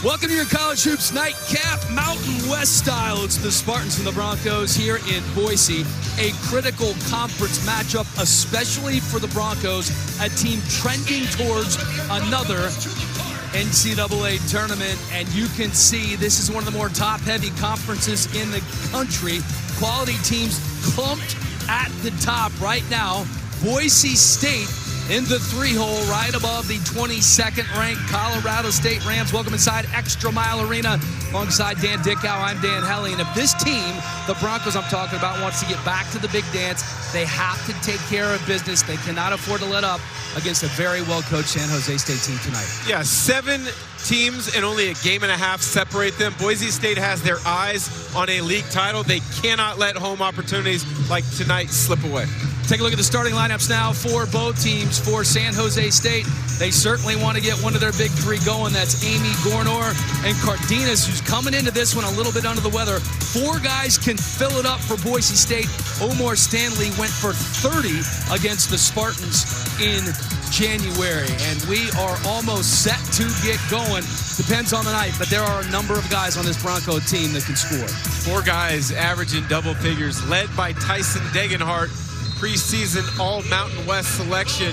Welcome to your College Hoops Nightcap, Mountain West style. It's the Spartans and the Broncos here in Boise. A critical conference matchup, especially for the Broncos, a team trending towards another NCAA tournament. And you can see this is one of the more top-heavy conferences in the country. Quality teams clumped at the top right now. Boise State in the 3-hole, right above the 22nd-ranked Colorado State Rams. Welcome inside ExtraMile Arena. Alongside Dan Dickow, I'm Dan Helly. And if this team, the Broncos I'm talking about, wants to get back to the big dance, they have to take care of business. They cannot afford to let up against a very well-coached San Jose State team tonight. Yeah, 7 teams and only a game and a half separate them. Boise State has their eyes on a league title. They cannot let home opportunities like tonight slip away. Take a look at the starting lineups now for both teams. For San Jose State, they certainly want to get one of their big 3 going. That's Amy Gornor and Cardenas, who's coming into this one a little bit under the weather. 4 guys can fill it up for Boise State. Omar Stanley went for 30 against the Spartans in January, and we are almost set to get going. Depends on the night, but there are a number of guys on this Bronco team that can score. 4 guys averaging double figures, led by Tyson Degenhart, preseason All-Mountain West selection.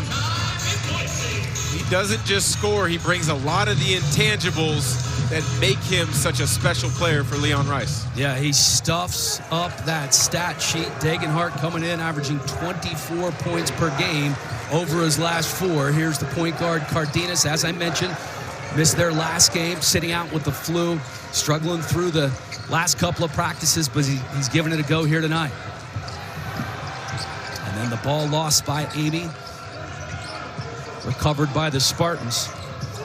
He doesn't just score, he brings a lot of the intangibles that make him such a special player for Leon Rice. Yeah, he stuffs up that stat sheet. Degenhart coming in, averaging 24 points per game over his last 4. Here's the point guard, Cardenas. As I mentioned, missed their last game, sitting out with the flu, struggling through the last couple of practices, but he's giving it a go here tonight. And then the ball lost by Amy, recovered by the Spartans.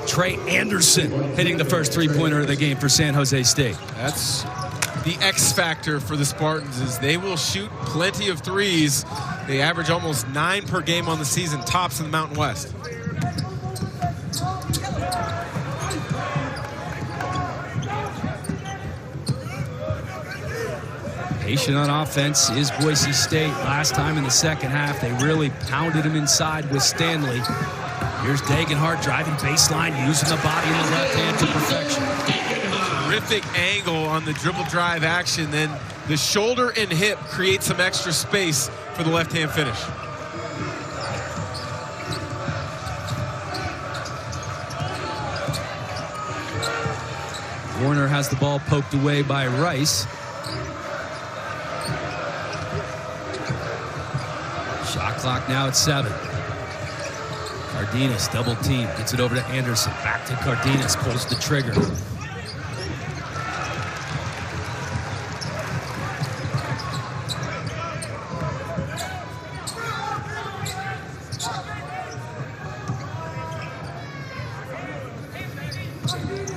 Trey Anderson hitting the first 3-pointer of the game for San Jose State. That's the X factor for the Spartans, is they will shoot plenty of threes. They average almost 9 per game on the season, tops in the Mountain West. Patient on offense is Boise State. Last time in the second half, they really pounded him inside with Stanley. Here's Degenhart driving baseline, using the body in the left hand to perfection. Terrific angle on the dribble drive action. Then the shoulder and hip create some extra space for the left-hand finish. Warner has the ball poked away by Rice. Shot clock now at 7. Cardenas, double team, gets it over to Anderson. Back to Cardenas, pulls the trigger.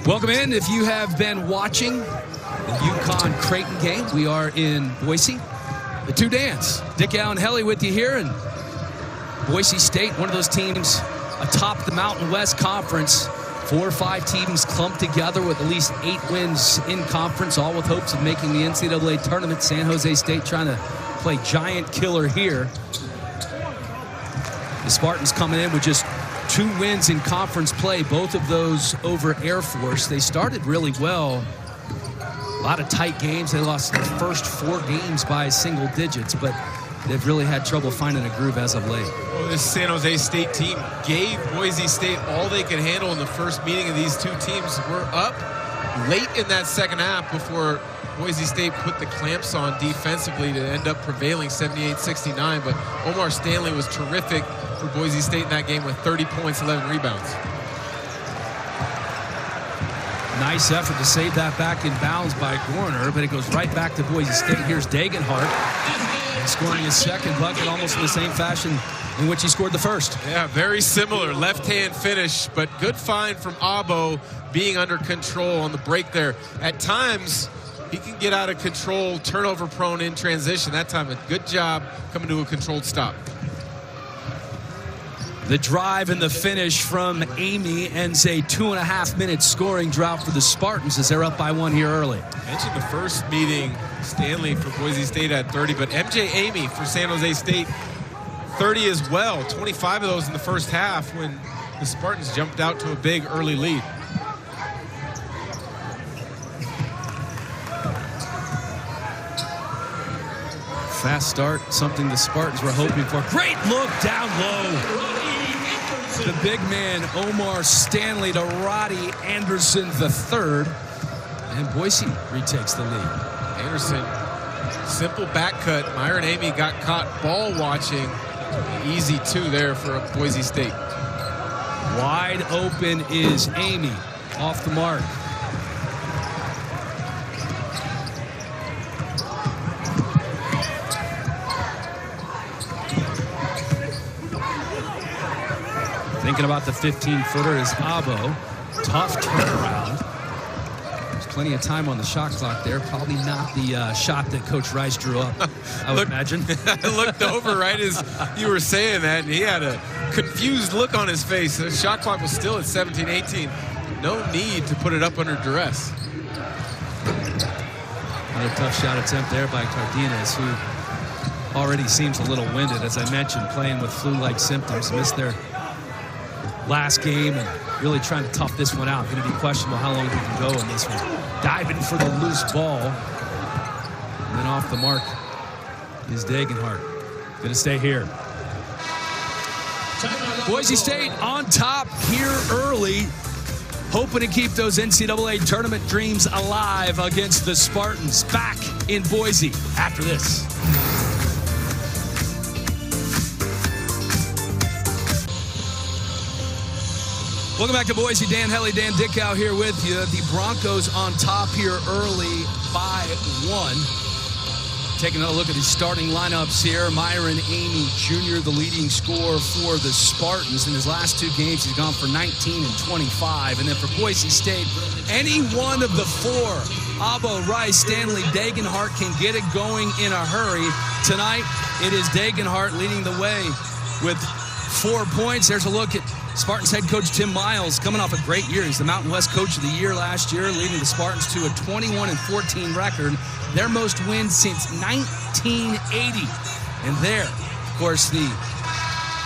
Welcome in. If you have been watching the UConn-Creighton game, we are in Boise. The 2 Dans, Dickow and Helly with you here, and Boise State, one of those teams atop the Mountain West Conference. 4 or 5 teams clumped together with at least 8 wins in conference, all with hopes of making the NCAA tournament. San Jose State trying to play giant killer here. The Spartans coming in with just 2 wins in conference play, both of those over Air Force. They started really well. A lot of tight games. They lost the first 4 games by single digits, but they've really had trouble finding a groove as of late. Well, this San Jose State team gave Boise State all they could handle in the first meeting of these 2 teams. We're up late in that second half before Boise State put the clamps on defensively to end up prevailing 78-69. But Omar Stanley was terrific for Boise State in that game with 30 points, 11 rebounds. Nice effort to save that back in bounds by Gorner, but it goes right back to Boise State. Here's Degenhart scoring his second bucket almost in the same fashion in which he scored the first. Yeah, very similar. Left-hand finish, but good find from Abo, being under control on the break there. At times, he can get out of control, turnover prone in transition. That time, a good job coming to a controlled stop. The drive and the finish from Amy ends a 2.5-minute scoring drought for the Spartans as they're up by 1 here early. I mentioned the first meeting, Stanley for Boise State had 30, but MJ Amy for San Jose State, 30 as well. 25 of those in the first half when the Spartans jumped out to a big early lead. Fast start, something the Spartans were hoping for. Great look down low. The big man, Omar Stanley, to Roddy Anderson III. And Boise retakes the lead. Anderson, simple back cut. Myron Amy got caught ball watching. Easy 2 there for Boise State. Wide open is Amy, off the mark. Thinking about the 15-footer is Abo. Tough turnaround. There's plenty of time on the shot clock there. Probably not the shot that Coach Rice drew up, I would imagine. I looked over right as you were saying that, and he had a confused look on his face. The shot clock was still at 17-18. No need to put it up under duress. Another tough shot attempt there by Cardenas, who already seems a little winded. As I mentioned, playing with flu-like symptoms. Missed their last game and really trying to tough this one out. Going to be questionable how long he can go in this one. Diving for the loose ball. And then off the mark is Degenhart. Going to stay here. Boise State on top here early, hoping to keep those NCAA tournament dreams alive against the Spartans. Back in Boise after this. Welcome back to Boise. Dan Helly, Dan Dickow here with you. The Broncos on top here early by 1. Taking a look at the starting lineups here. Myron Amy Jr., the leading scorer for the Spartans. In his last 2 games, he's gone for 19 and 25. And then for Boise State, any one of the 4, Abo, Rice, Stanley, Degenhart, can get it going in a hurry. Tonight, it is Degenhart leading the way with 4 points. There's a look at Spartans head coach Tim Miles, coming off a great year. He's the Mountain West Coach of the Year last year, leading the Spartans to a 21-14 record, their most wins since 1980. And there, of course, the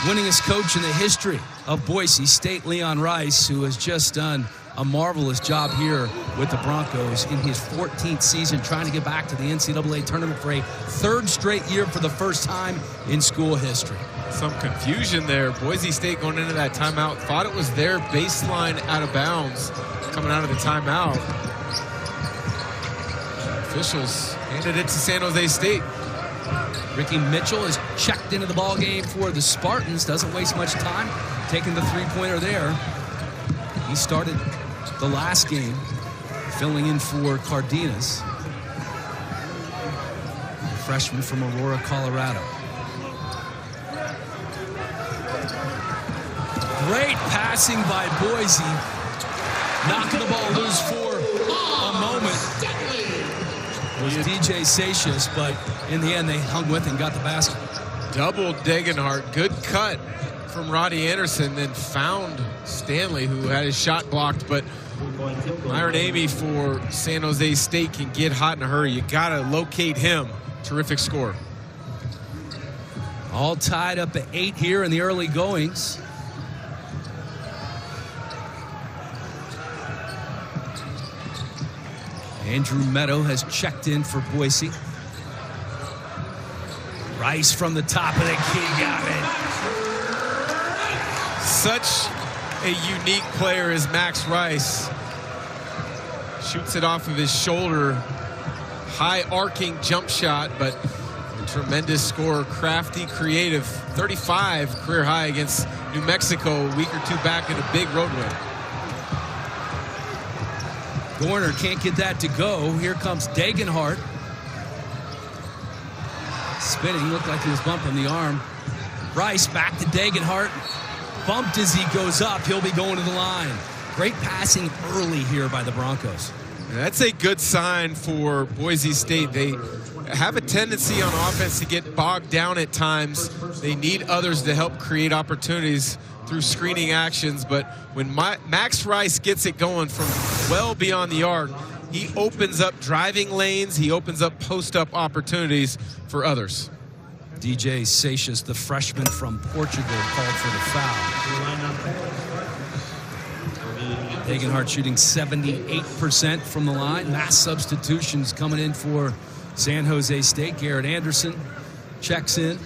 winningest coach in the history of Boise State, Leon Rice, who has just done a marvelous job here with the Broncos in his 14th season, trying to get back to the NCAA tournament for a 3rd straight year for the first time in school history. Some confusion there. Boise State going into that timeout thought it was their baseline out of bounds coming out of the timeout. Officials handed it to San Jose State. Ricky Mitchell is checked into the ball game for the Spartans. Doesn't waste much time taking the 3-pointer there. He started the last game filling in for Cardenas, a freshman from Aurora, Colorado. Great passing by Boise, knocking the ball loose for a moment. It was DJ Satius, but in the end they hung with it and got the basket. Double Degenhart, good cut from Roddy Anderson, then found Stanley, who had his shot blocked, but Myron Amy for San Jose State can get hot in a hurry. You gotta locate him. Terrific score. All tied up at 8 here in the early goings. Andrew Meadow has checked in for Boise. Rice from the top of the key, got it. Such a unique player is Max Rice. Shoots it off of his shoulder. High arcing jump shot, but a tremendous scorer, crafty, creative. 35 career high against New Mexico a week or 2 back in a big road win. Gorner can't get that to go. Here comes Degenhart. Spinning, looked like he was bumping the arm. Rice back to Degenhart. Bumped as he goes up. He'll be going to the line. Great passing early here by the Broncos. That's a good sign for Boise State. They have a tendency on offense to get bogged down at times. They need others to help create opportunities through screening actions, but when Max Rice gets it going from well beyond the arc, he opens up driving lanes, he opens up post-up opportunities for others. DJ Satius, the freshman from Portugal, called for the foul. Degenhart shooting 78% from the line. Mass substitutions coming in for San Jose State. Garrett Anderson checks in.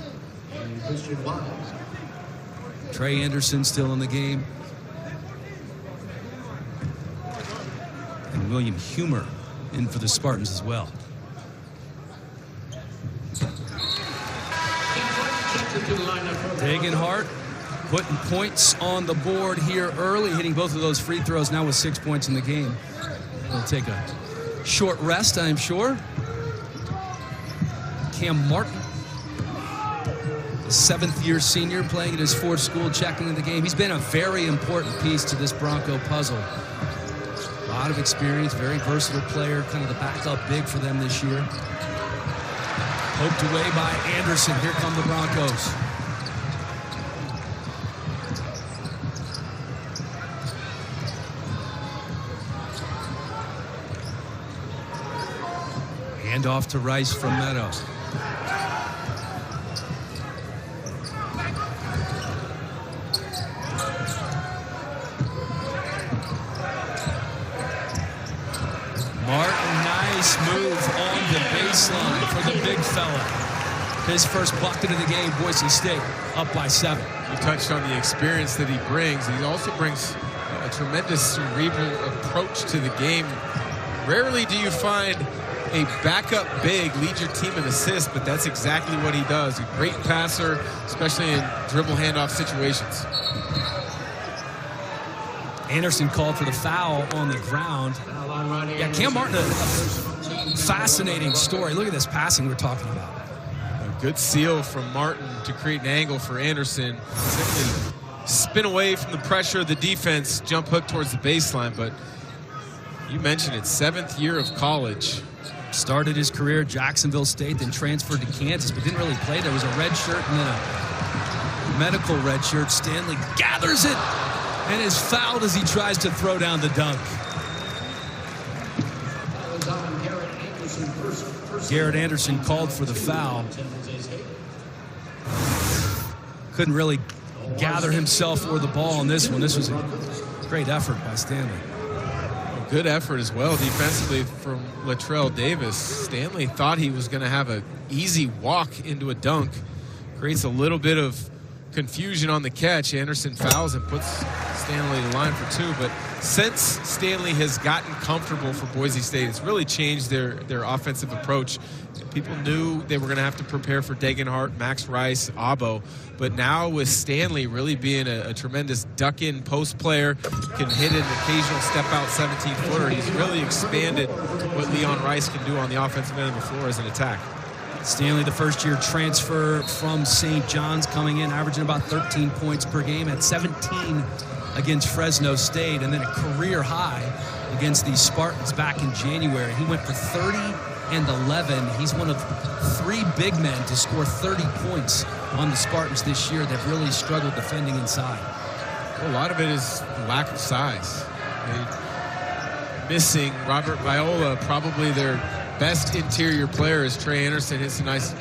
Trey Anderson still in the game. And William Humer in for the Spartans as well. Degenhardt putting points on the board here early, hitting both of those free throws now with 6 points in the game. He'll take a short rest, I'm sure. Cam Martin, the 7th-year senior playing at his 4th school, checking in the game. He's been a very important piece to this Bronco puzzle. A lot of experience, very versatile player, kind of the backup big for them this year. Poked away by Anderson. Here come the Broncos. Hand off to Rice from Meadow. Martin, nice move on the baseline for the big fella. His first bucket of the game, Boise State up by 7. You touched on the experience that he brings. He also brings a tremendous cerebral approach to the game. Rarely do you find a backup big lead your team in assists, but that's exactly what he does. A great passer, especially in dribble handoff situations. Anderson called for the foul on the ground. Yeah, Cam Martin, a fascinating story. Look at this passing we're talking about. A good seal from Martin to create an angle for Anderson. Simply spin away from the pressure of the defense, jump hook towards the baseline. But you mentioned it, 7th year of college. Started his career at Jacksonville State, then transferred to Kansas, but didn't really play. There was a red shirt and then a medical red shirt. Stanley gathers it and is fouled as he tries to throw down the dunk. Garrett Anderson called for the foul. Couldn't really gather himself or the ball on this one. This was a great effort by Stanley. Good effort as well defensively from Latrell Davis. Stanley thought he was going to have an easy walk into a dunk. Creates a little bit of confusion on the catch. Anderson fouls and puts Stanley in line for 2. But since Stanley has gotten comfortable for Boise State, it's really changed their offensive approach. People knew they were going to have to prepare for Degenhardt, Max Rice, Abo. But now with Stanley really being a tremendous duck-in post player, can hit an occasional step-out 17-footer, he's really expanded what Leon Rice can do on the offensive end of the floor as an attack. Stanley, the first-year transfer from St. John's, coming in, averaging about 13 points per game, at 17 against Fresno State, and then a career high against the Spartans back in January. He went for 30 and 11. He's one of 3 big men to score 30 points on the Spartans this year. They've really struggled defending inside. Well, a lot of it is lack of size. Missing Robert Viola, probably their best interior player, as Trey Anderson hits a nice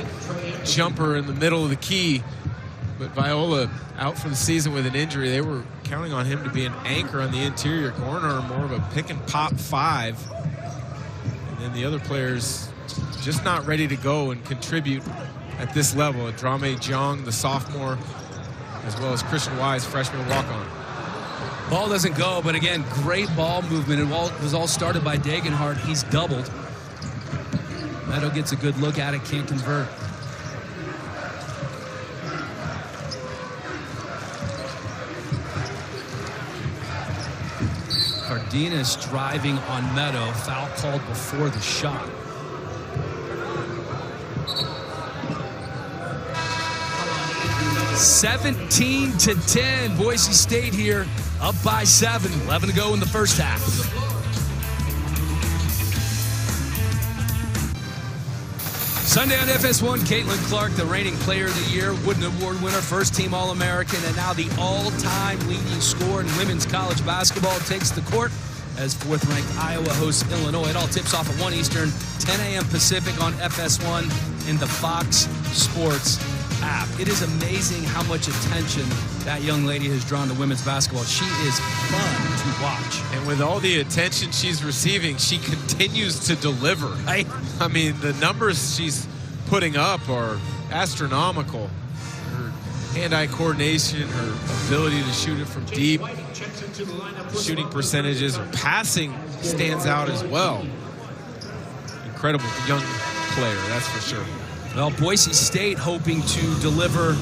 jumper in the middle of the key. But Viola out for the season with an injury. They were counting on him to be an anchor on the interior corner, more of a pick and pop 5. And then the other players just not ready to go and contribute at this level. Adrame Jong, the sophomore, as well as Christian Wise, freshman walk-on. Ball doesn't go, but again, great ball movement. It was all started by Degenhardt. He's doubled. Meadow gets a good look at it, can't convert. Cardenas driving on Meadow. Foul called before the shot. (17-10). Boise State here, up by 7. 11 to go in the first half. Sunday on FS1, Caitlin Clark, the reigning player of the year, Wooden Award winner, first-team All-American, and now the all-time leading scorer in women's college basketball, takes the court as 4th-ranked Iowa hosts Illinois. It all tips off at 1 Eastern, 10 a.m. Pacific on FS1 in the Fox Sports app. It is amazing how much attention that young lady has drawn to women's basketball. She is fun to watch. And with all the attention she's receiving, she continues to deliver. Right? I mean, the numbers she's putting up are astronomical. Her hand-eye coordination, her ability to shoot it from deep, shooting percentages, her passing stands out as well. Incredible young player, that's for sure. Well, Boise State hoping to deliver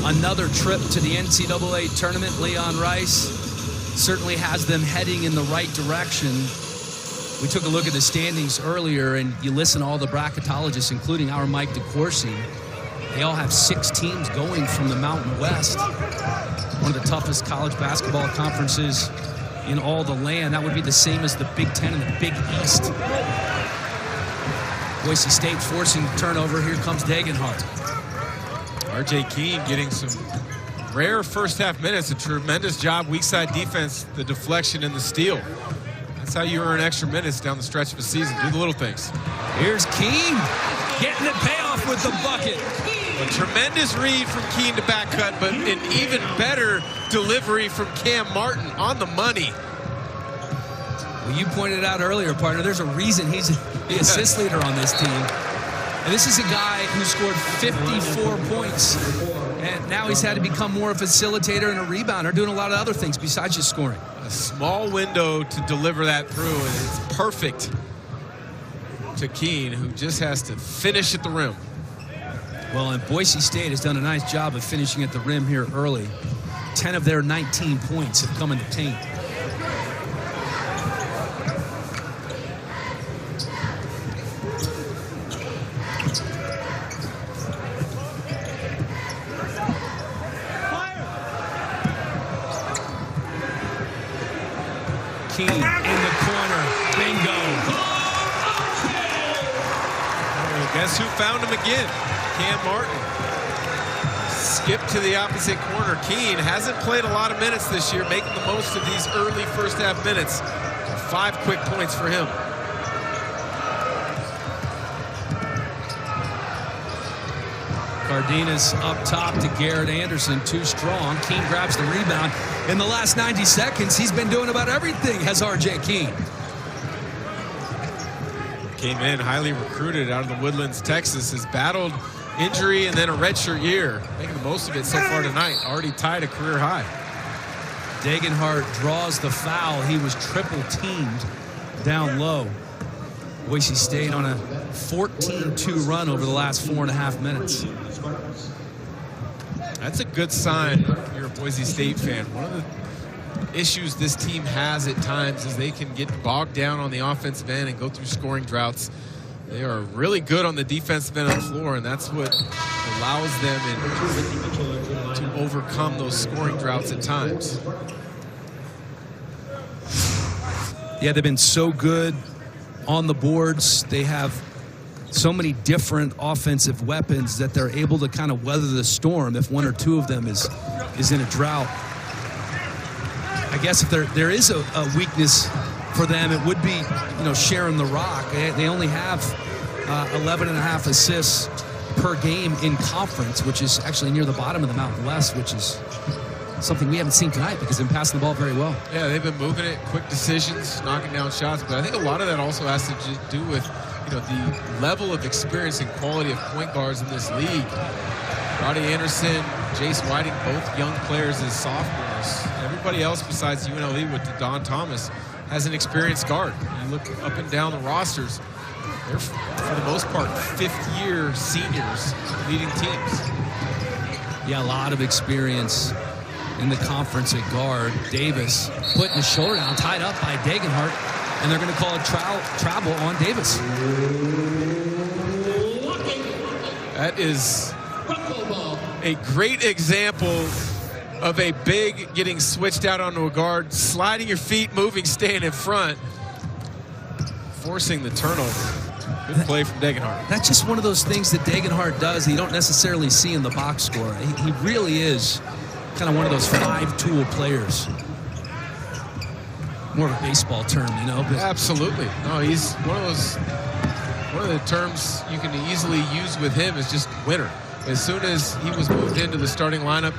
another trip to the NCAA tournament. Leon Rice certainly has them heading in the right direction. We took a look at the standings earlier, and you listen to all the bracketologists, including our Mike DeCourcy. They all have 6 teams going from the Mountain West. One of the toughest college basketball conferences in all the land. That would be the same as the Big Ten and the Big East. Boise State forcing turnover. Here comes Degenhardt. R.J. Keene getting some rare first half minutes. A tremendous job, weak side defense, the deflection and the steal. That's how you earn extra minutes down the stretch of a season. Do the little things. Here's Keene getting the payoff with the bucket. A tremendous read from Keene to back cut, but an even better delivery from Cam Martin on the money. Well, you pointed out earlier, partner, there's a reason he's the assist leader on this team. And this is a guy who scored 54 points. And now he's had to become more a facilitator and a rebounder, doing a lot of other things besides just scoring. A small window to deliver that through, and it's perfect to Keene, who just has to finish at the rim. Well, and Boise State has done a nice job of finishing at the rim here early. 10 of their 19 points have come in the paint. Keene in the corner. Bingo. Guess who found him again? Cam Martin. Skip to the opposite corner. Keene hasn't played a lot of minutes this year, making the most of these early first half minutes. 5 quick points for him. Cardenas up top to Garrett Anderson, too strong. Keene grabs the rebound. In the last 90 seconds, he's been doing about everything, has R.J. Keene. Came in highly recruited out of the Woodlands, Texas, has battled injury and then a redshirt year. Making the most of it so far tonight. Already tied a career high. Degenhardt draws the foul. He was triple teamed down low. Boise State on a 14-2 run over the last 4.5 minutes. That's a good sign if you're a Boise State fan. One of the issues this team has at times is they can get bogged down on the offensive end and go through scoring droughts. They are really good on the defensive end of the floor, and that's what allows them to overcome those scoring droughts at times. Yeah, they've been so good on the boards. They have so many different offensive weapons that they're able to kind of weather the storm if one or two of them is in a drought. I guess if there is a weakness for them, it would be, sharing the rock. They only have 11.5 assists per game in conference, which is actually near the bottom of the Mountain West, which is something we haven't seen tonight because they've been passing the ball very well. Yeah, they've been moving it, quick decisions, knocking down shots, but I think a lot of that also has to do with the level of experience and quality of point guards in this league. Roddy Anderson, Jace Whiting, both young players as sophomores. Everybody else besides UNLV with Don Thomas has an experienced guard. You look up and down the rosters, they're for the most part fifth-year seniors leading teams. Yeah, a lot of experience in the conference at guard. Davis putting his shoulder down, tied up by Degenhardt, and they're going to call a travel on Davis. That is a great example of a big getting switched out onto a guard, sliding your feet, moving, staying in front, forcing the turnover. Good play from Degenhardt. That's just one of those things that Degenhardt does that you don't necessarily see in the box score. He really is kind of one of those five-tool players. More of a baseball term, But absolutely. No, he's one of the terms you can easily use with him is just winner. As soon as he was moved into the starting lineup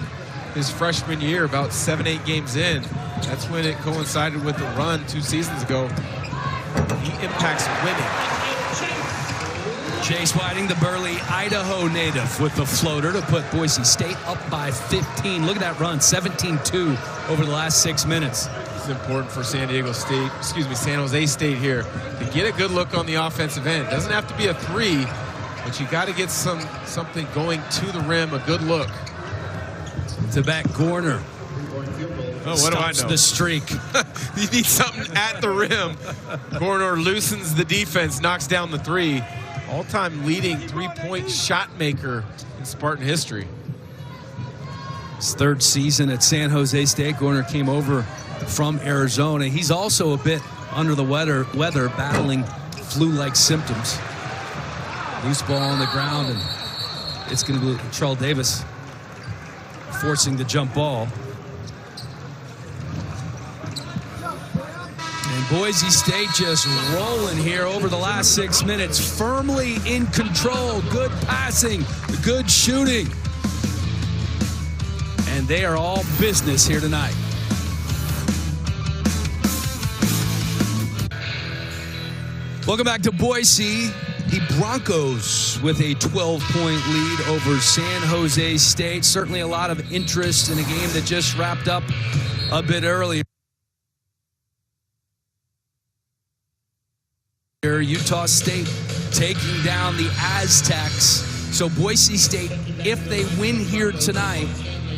his freshman year, about 7-8 games in, that's when it coincided with the run 2 seasons ago. He impacts winning. Chase Whiting, the burly Idaho native, with the floater to put Boise State up by 15. Look at that run, 17-2 over the last 6 minutes. It's important for San Jose State here to get a good look on the offensive end. Doesn't have to be a three, but you got to get something going to the rim, a good look. To back Gorner. Oh, what do I know? The streak. You need something at the rim. Gorner loosens the defense, knocks down the three. All-time leading three-point shot maker in Spartan history. His third season at San Jose State. Gorner came over from Arizona. He's also a bit under the weather, battling flu-like symptoms. Loose ball on the ground, and it's going to be Charles Davis forcing the jump ball. And Boise State just rolling here over the last 6 minutes, firmly in control, good passing, good shooting. And they are all business here tonight. Welcome back to Boise. The Broncos with a 12-point lead over San Jose State. Certainly a lot of interest in a game that just wrapped up a bit earlier. Utah State taking down the Aztecs. So Boise State, if they win here tonight,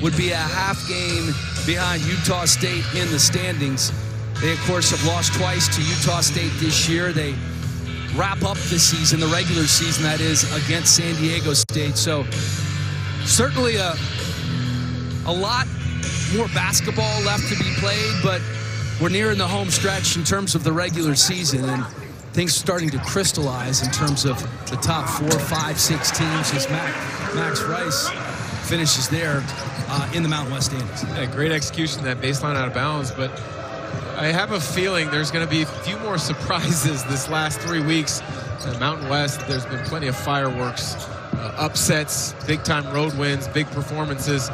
would be a half game behind Utah State in the standings. They, of course, have lost twice to Utah State this year. They wrap up the season, the regular season, that is, against San Diego State. So certainly a lot more basketball left to be played, but we're nearing the home stretch in terms of the regular season, and things starting to crystallize in terms of the top 4, 5, 6 teams as Max Rice finishes there in the Mountain West standings. Yeah, great execution, that baseline out of bounds, but I have a feeling there's going to be a few more surprises this last 3 weeks. The Mountain West, there's been plenty of fireworks, upsets, big-time road wins, big performances.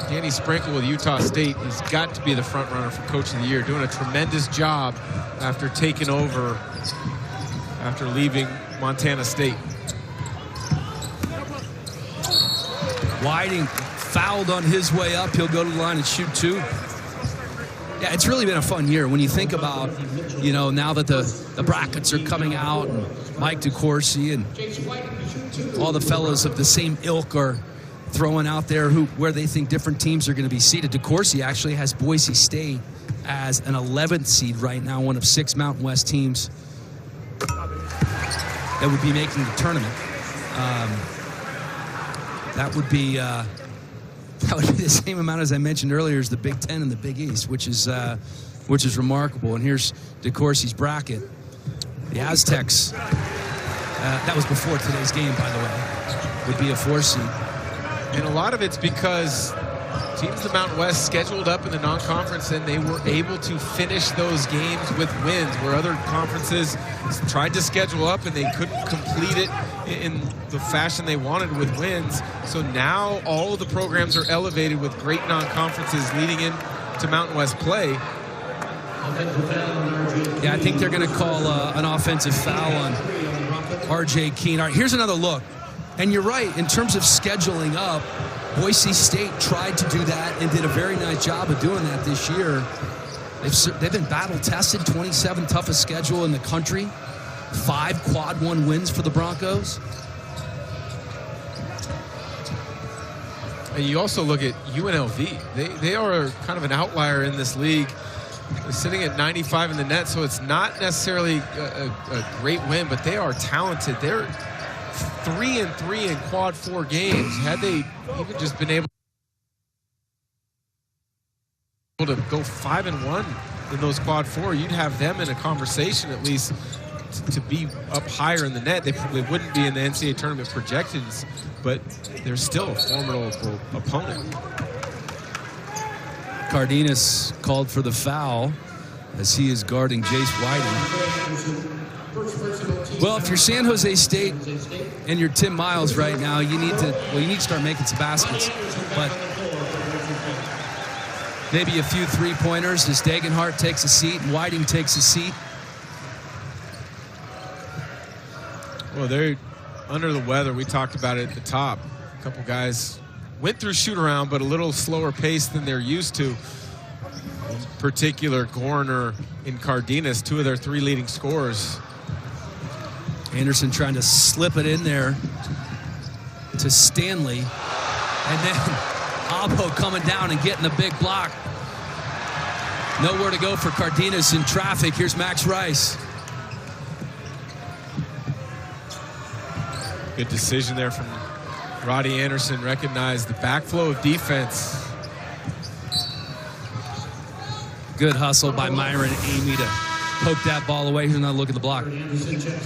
Danny Sprinkle with Utah State has got to be the front runner for Coach of the Year, doing a tremendous job after taking over, after leaving Montana State. Whiting fouled on his way up. He'll go to the line and shoot 2. Yeah, it's really been a fun year when you think about, you know, now that the brackets are coming out, and Mike DeCourcy and all the fellows of the same ilk are throwing out there where they think different teams are going to be seeded. DeCourcy actually has Boise State as an 11th seed right now, one of 6 Mountain West teams that would be making the tournament. That would be the same amount as I mentioned earlier as the Big Ten and the Big East, which is remarkable. And here's DeCourcy's bracket. The Aztecs, that was before today's game, by the way, would be a 4 seed. And a lot of it's because teams in the Mountain West scheduled up in the non-conference, and they were able to finish those games with wins, where other conferences tried to schedule up and they couldn't complete it in the fashion they wanted with wins. So now all of the programs are elevated with great non-conferences leading into Mountain West play. Yeah, I think they're going to call an offensive foul on R.J. Keene. All right, here's another look. And you're right, in terms of scheduling up, Boise State tried to do that and did a very nice job of doing that this year. They've been battle-tested, 27 toughest schedule in the country, 5 quad 1 wins for the Broncos. And you also look at UNLV. They are kind of an outlier in this league. They're sitting at 95 in the net, so it's not necessarily a great win, but they are talented. They're 3-3 in quad 4 games. Had they even just been able to go 5-1 in those quad 4, you'd have them in a conversation at least to be up higher in the net. They probably wouldn't be in the NCAA tournament projections, but they're still a formidable opponent. Cardenas called for the foul as he is guarding Jace Whiting. Well, if you're San Jose State and you're Tim Miles right now, you need to start making some baskets. But maybe a few three-pointers as Dagenhart takes a seat and Whiting takes a seat. Well, they're under the weather. We talked about it at the top. A couple guys went through shoot-around, but a little slower pace than they're used to. In particular, Gorner and Cardenas, 2 of their 3 leading scorers. Anderson trying to slip it in there to Stanley. And then Abo coming down and getting the big block. Nowhere to go for Cardenas in traffic. Here's Max Rice. Good decision there from Roddy Anderson. Recognized the backflow of defense. Good hustle by Myron Amy to poke that ball away. Here's another look at the block.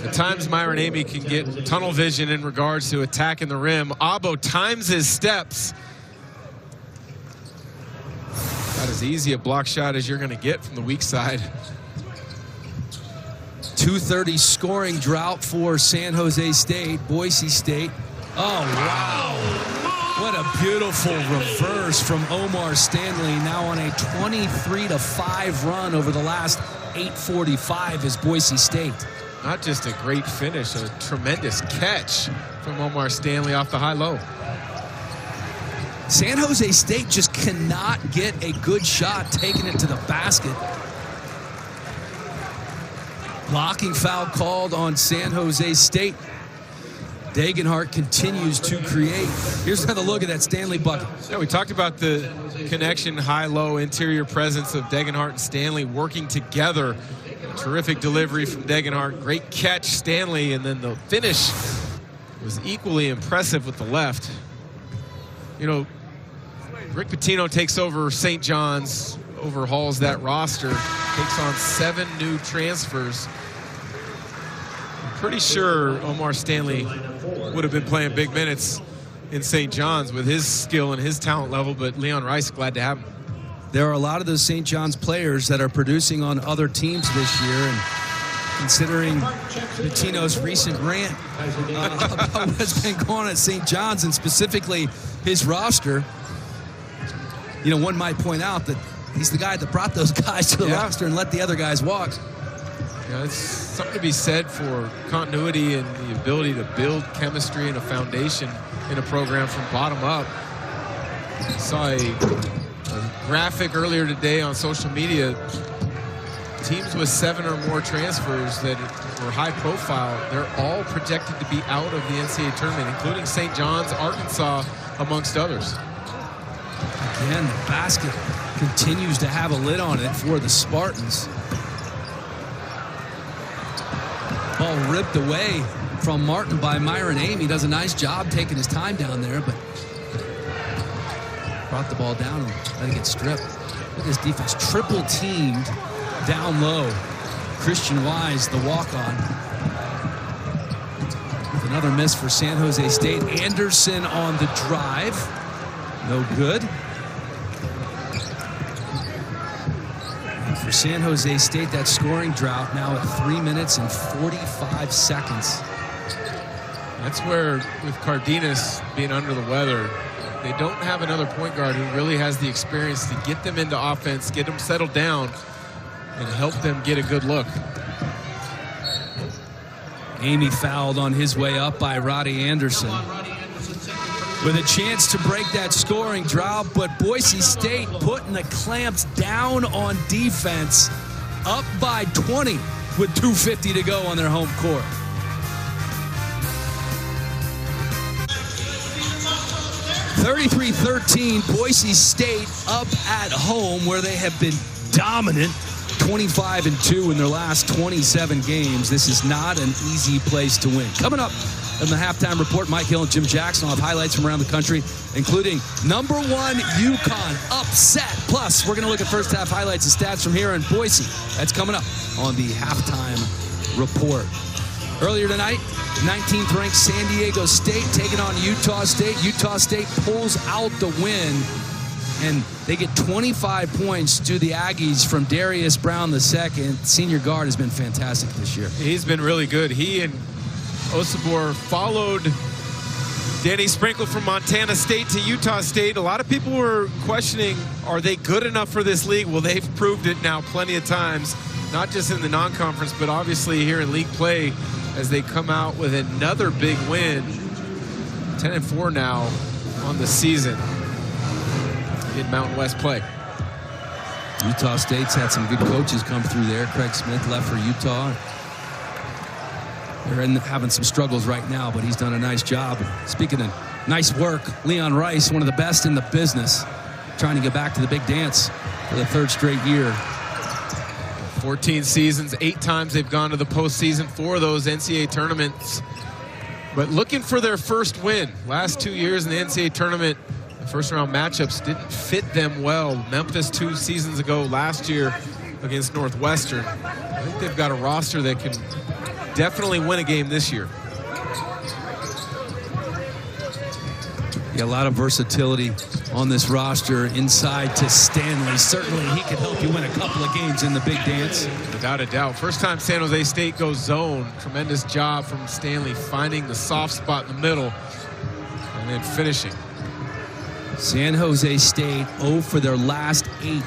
At times, Myron Amy can get tunnel vision in regards to attacking the rim. Abo times his steps. About as easy a block shot as you're going to get from the weak side. 2:30 scoring drought for San Jose State. Boise State. Oh, wow. What a beautiful reverse from Omar Stanley. Now on a 23-5 run over the last 8:45 is Boise State. Not just a great finish, a tremendous catch from Omar Stanley off the high-low. San Jose State just cannot get a good shot taking it to the basket. Blocking foul called on San Jose State. Degenhart continues to create. Here's another look at that Stanley bucket. Yeah, we talked about the connection, high-low interior presence of Degenhart and Stanley working together. Terrific delivery from Degenhart. Great catch, Stanley, and then the finish was equally impressive with the left. You know, Rick Pitino takes over St. John's, overhauls that roster, takes on 7 new transfers. I'm pretty sure Omar Stanley would have been playing big minutes in St. John's with his skill and his talent level, but Leon Rice, glad to have him. There are a lot of those St. John's players that are producing on other teams this year, and considering Pitino's recent rant about what's been going on at St. John's and specifically his roster, you know, one might point out that he's the guy that brought those guys to the roster and let the other guys walk. Yeah, it's something to be said for continuity and the ability to build chemistry and a foundation in a program from bottom up. I saw a graphic earlier today on social media. Teams with 7 or more transfers that were high profile, they're all projected to be out of the NCAA tournament, including St. John's, Arkansas, amongst others. Again, the basket continues to have a lid on it for the Spartans. Ball ripped away from Martin by Myron Amy. Does a nice job taking his time down there, but brought the ball down and let it get stripped. Look at this defense. Triple teamed down low. Christian Wise, the walk-on. With another miss for San Jose State. Anderson on the drive. No good. And for San Jose State, that scoring drought now at 3 minutes and 45 seconds. That's where, with Cardenas being under the weather, they don't have another point guard who really has the experience to get them into offense, get them settled down, and help them get a good look. Amy fouled on his way up by Roddy Anderson. With a chance to break that scoring drought, but Boise State putting the clamps down on defense, up by 20 with 2:50 to go on their home court. (33-13) Boise State up at home, where they have been dominant, 25-2 in their last 27 games. This is not an easy place to win. Coming up in the halftime report, Mike Hill and Jim Jackson will have highlights from around the country, including number 1 UConn upset. Plus, we're going to look at first half highlights and stats from here in Boise. That's coming up on the halftime report. Earlier tonight, 19th ranked San Diego State taking on Utah State. Utah State pulls out the win, and they get 25 points to the Aggies from Darius Brown II. Senior guard has been fantastic this year. He's been really good. He and Osibor followed Danny Sprinkle from Montana State to Utah State. A lot of people were questioning, are they good enough for this league? Well, they've proved it now plenty of times, not just in the non-conference, but obviously here in league play. as they come out with another big win. 10-4 now on the season in Mountain West play. Utah State's had some good coaches come through there. Craig Smith left for Utah. They're having some struggles right now, but he's done a nice job. Speaking of nice work, Leon Rice, one of the best in the business, trying to get back to the big dance for the 3rd straight year. 14 seasons, 8 times they've gone to the postseason, 4 of those NCAA tournaments. But looking for their first win. Last 2 years in the NCAA tournament, the first-round matchups didn't fit them well. Memphis 2 seasons ago last year against Northwestern. I think they've got a roster that can definitely win a game this year. Yeah, a lot of versatility on this roster. Inside to Stanley. Certainly he could help you win a couple of games in the big dance. Without a doubt. First time San Jose State goes zone. Tremendous job from Stanley finding the soft spot in the middle and then finishing. San Jose State 0 for their last 8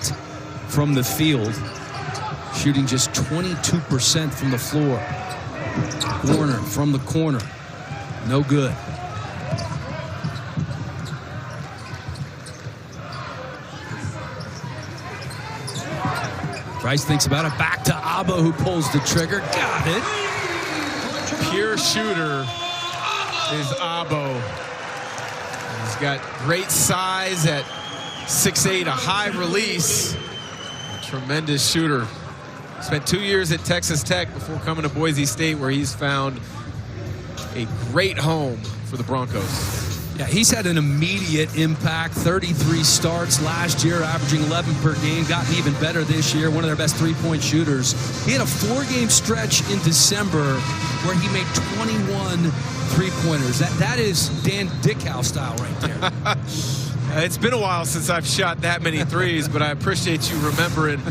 from the field. Shooting just 22% from the floor. Warner from the corner. No good. Rice thinks about it. Back to Abo, who pulls the trigger. Got it. Pure shooter is Abo. He's got great size at 6'8", a high release. A tremendous shooter. Spent 2 years at Texas Tech before coming to Boise State, where he's found a great home for the Broncos. Yeah, he's had an immediate impact. 33 starts last year, averaging 11 per game. Gotten even better this year. One of their best three-point shooters. He had a 4-game stretch in December where he made 21 three-pointers. That is Dan Dickau style right there. It's been a while since I've shot that many threes, but I appreciate you remembering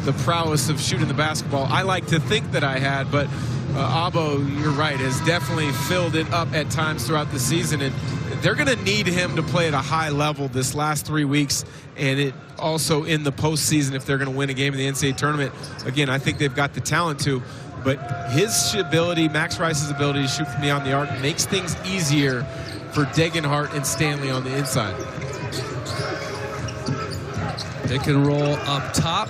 the prowess of shooting the basketball. I like to think that I had, but Abo, you're right, has definitely filled it up at times throughout the season, and they're going to need him to play at a high level this last 3 weeks, and it also in the postseason if they're going to win a game in the NCAA tournament. Again, I think they've got the talent to, but his ability, Max Rice's ability to shoot from beyond the arc makes things easier for Degenhart and Stanley on the inside. Pick and roll up top.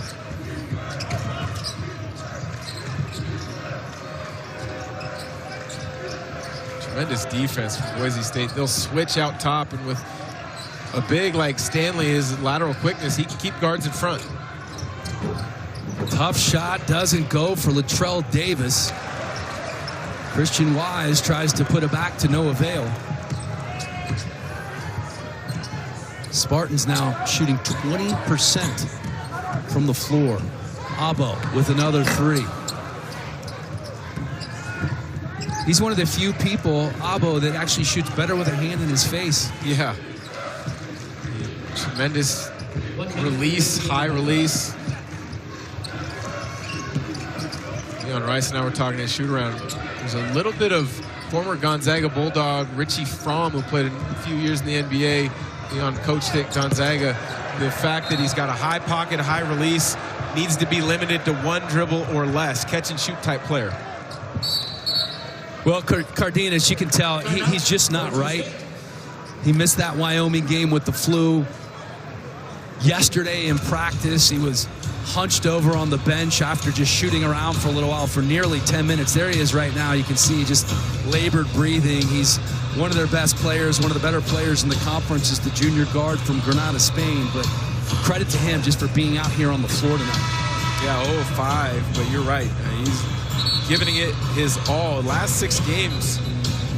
Tremendous defense from Boise State. They'll switch out top, and with a big like Stanley, his lateral quickness, he can keep guards in front. Tough shot doesn't go for Latrell Davis. Christian Wise tries to put it back to no avail. Spartans now shooting 20% from the floor. Abo with another 3. He's one of the few people, Abo, that actually shoots better with a hand in his face. Yeah. Tremendous release, high release. Leon Rice and I were talking at shoot around. There's a little bit of former Gonzaga Bulldog Richie Fromm, who played a few years in the NBA. Leon coached at Gonzaga. The fact that he's got a high pocket, high release, needs to be limited to 1 dribble or less. Catch and shoot type player. Well, Cardenas, you can tell he's just not right. He missed that Wyoming game with the flu. Yesterday in practice, he was hunched over on the bench after just shooting around for a little while for nearly 10 minutes. There he is right now. You can see just labored breathing. He's one of their best players, one of the better players in the conference, is the junior guard from Granada, Spain. But credit to him just for being out here on the floor tonight. Yeah, 0-5, but you're right. He's giving it his all. Last 6 games,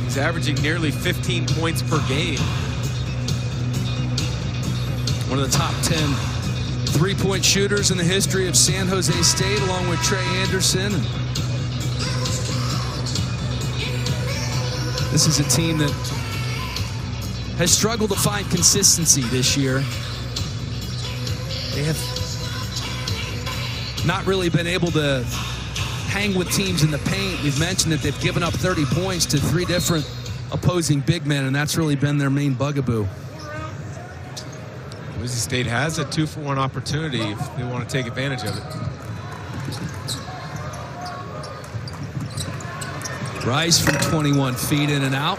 he's averaging nearly 15 points per game. One of the top 10 three-point shooters in the history of San Jose State, along with Trey Anderson. This is a team that has struggled to find consistency this year. They have not really been able to hang with teams in the paint. We've mentioned that they've given up 30 points to 3 different opposing big men, and that's really been their main bugaboo. Boise State has a 2-for-1 opportunity if they want to take advantage of it. Rice from 21 feet in and out.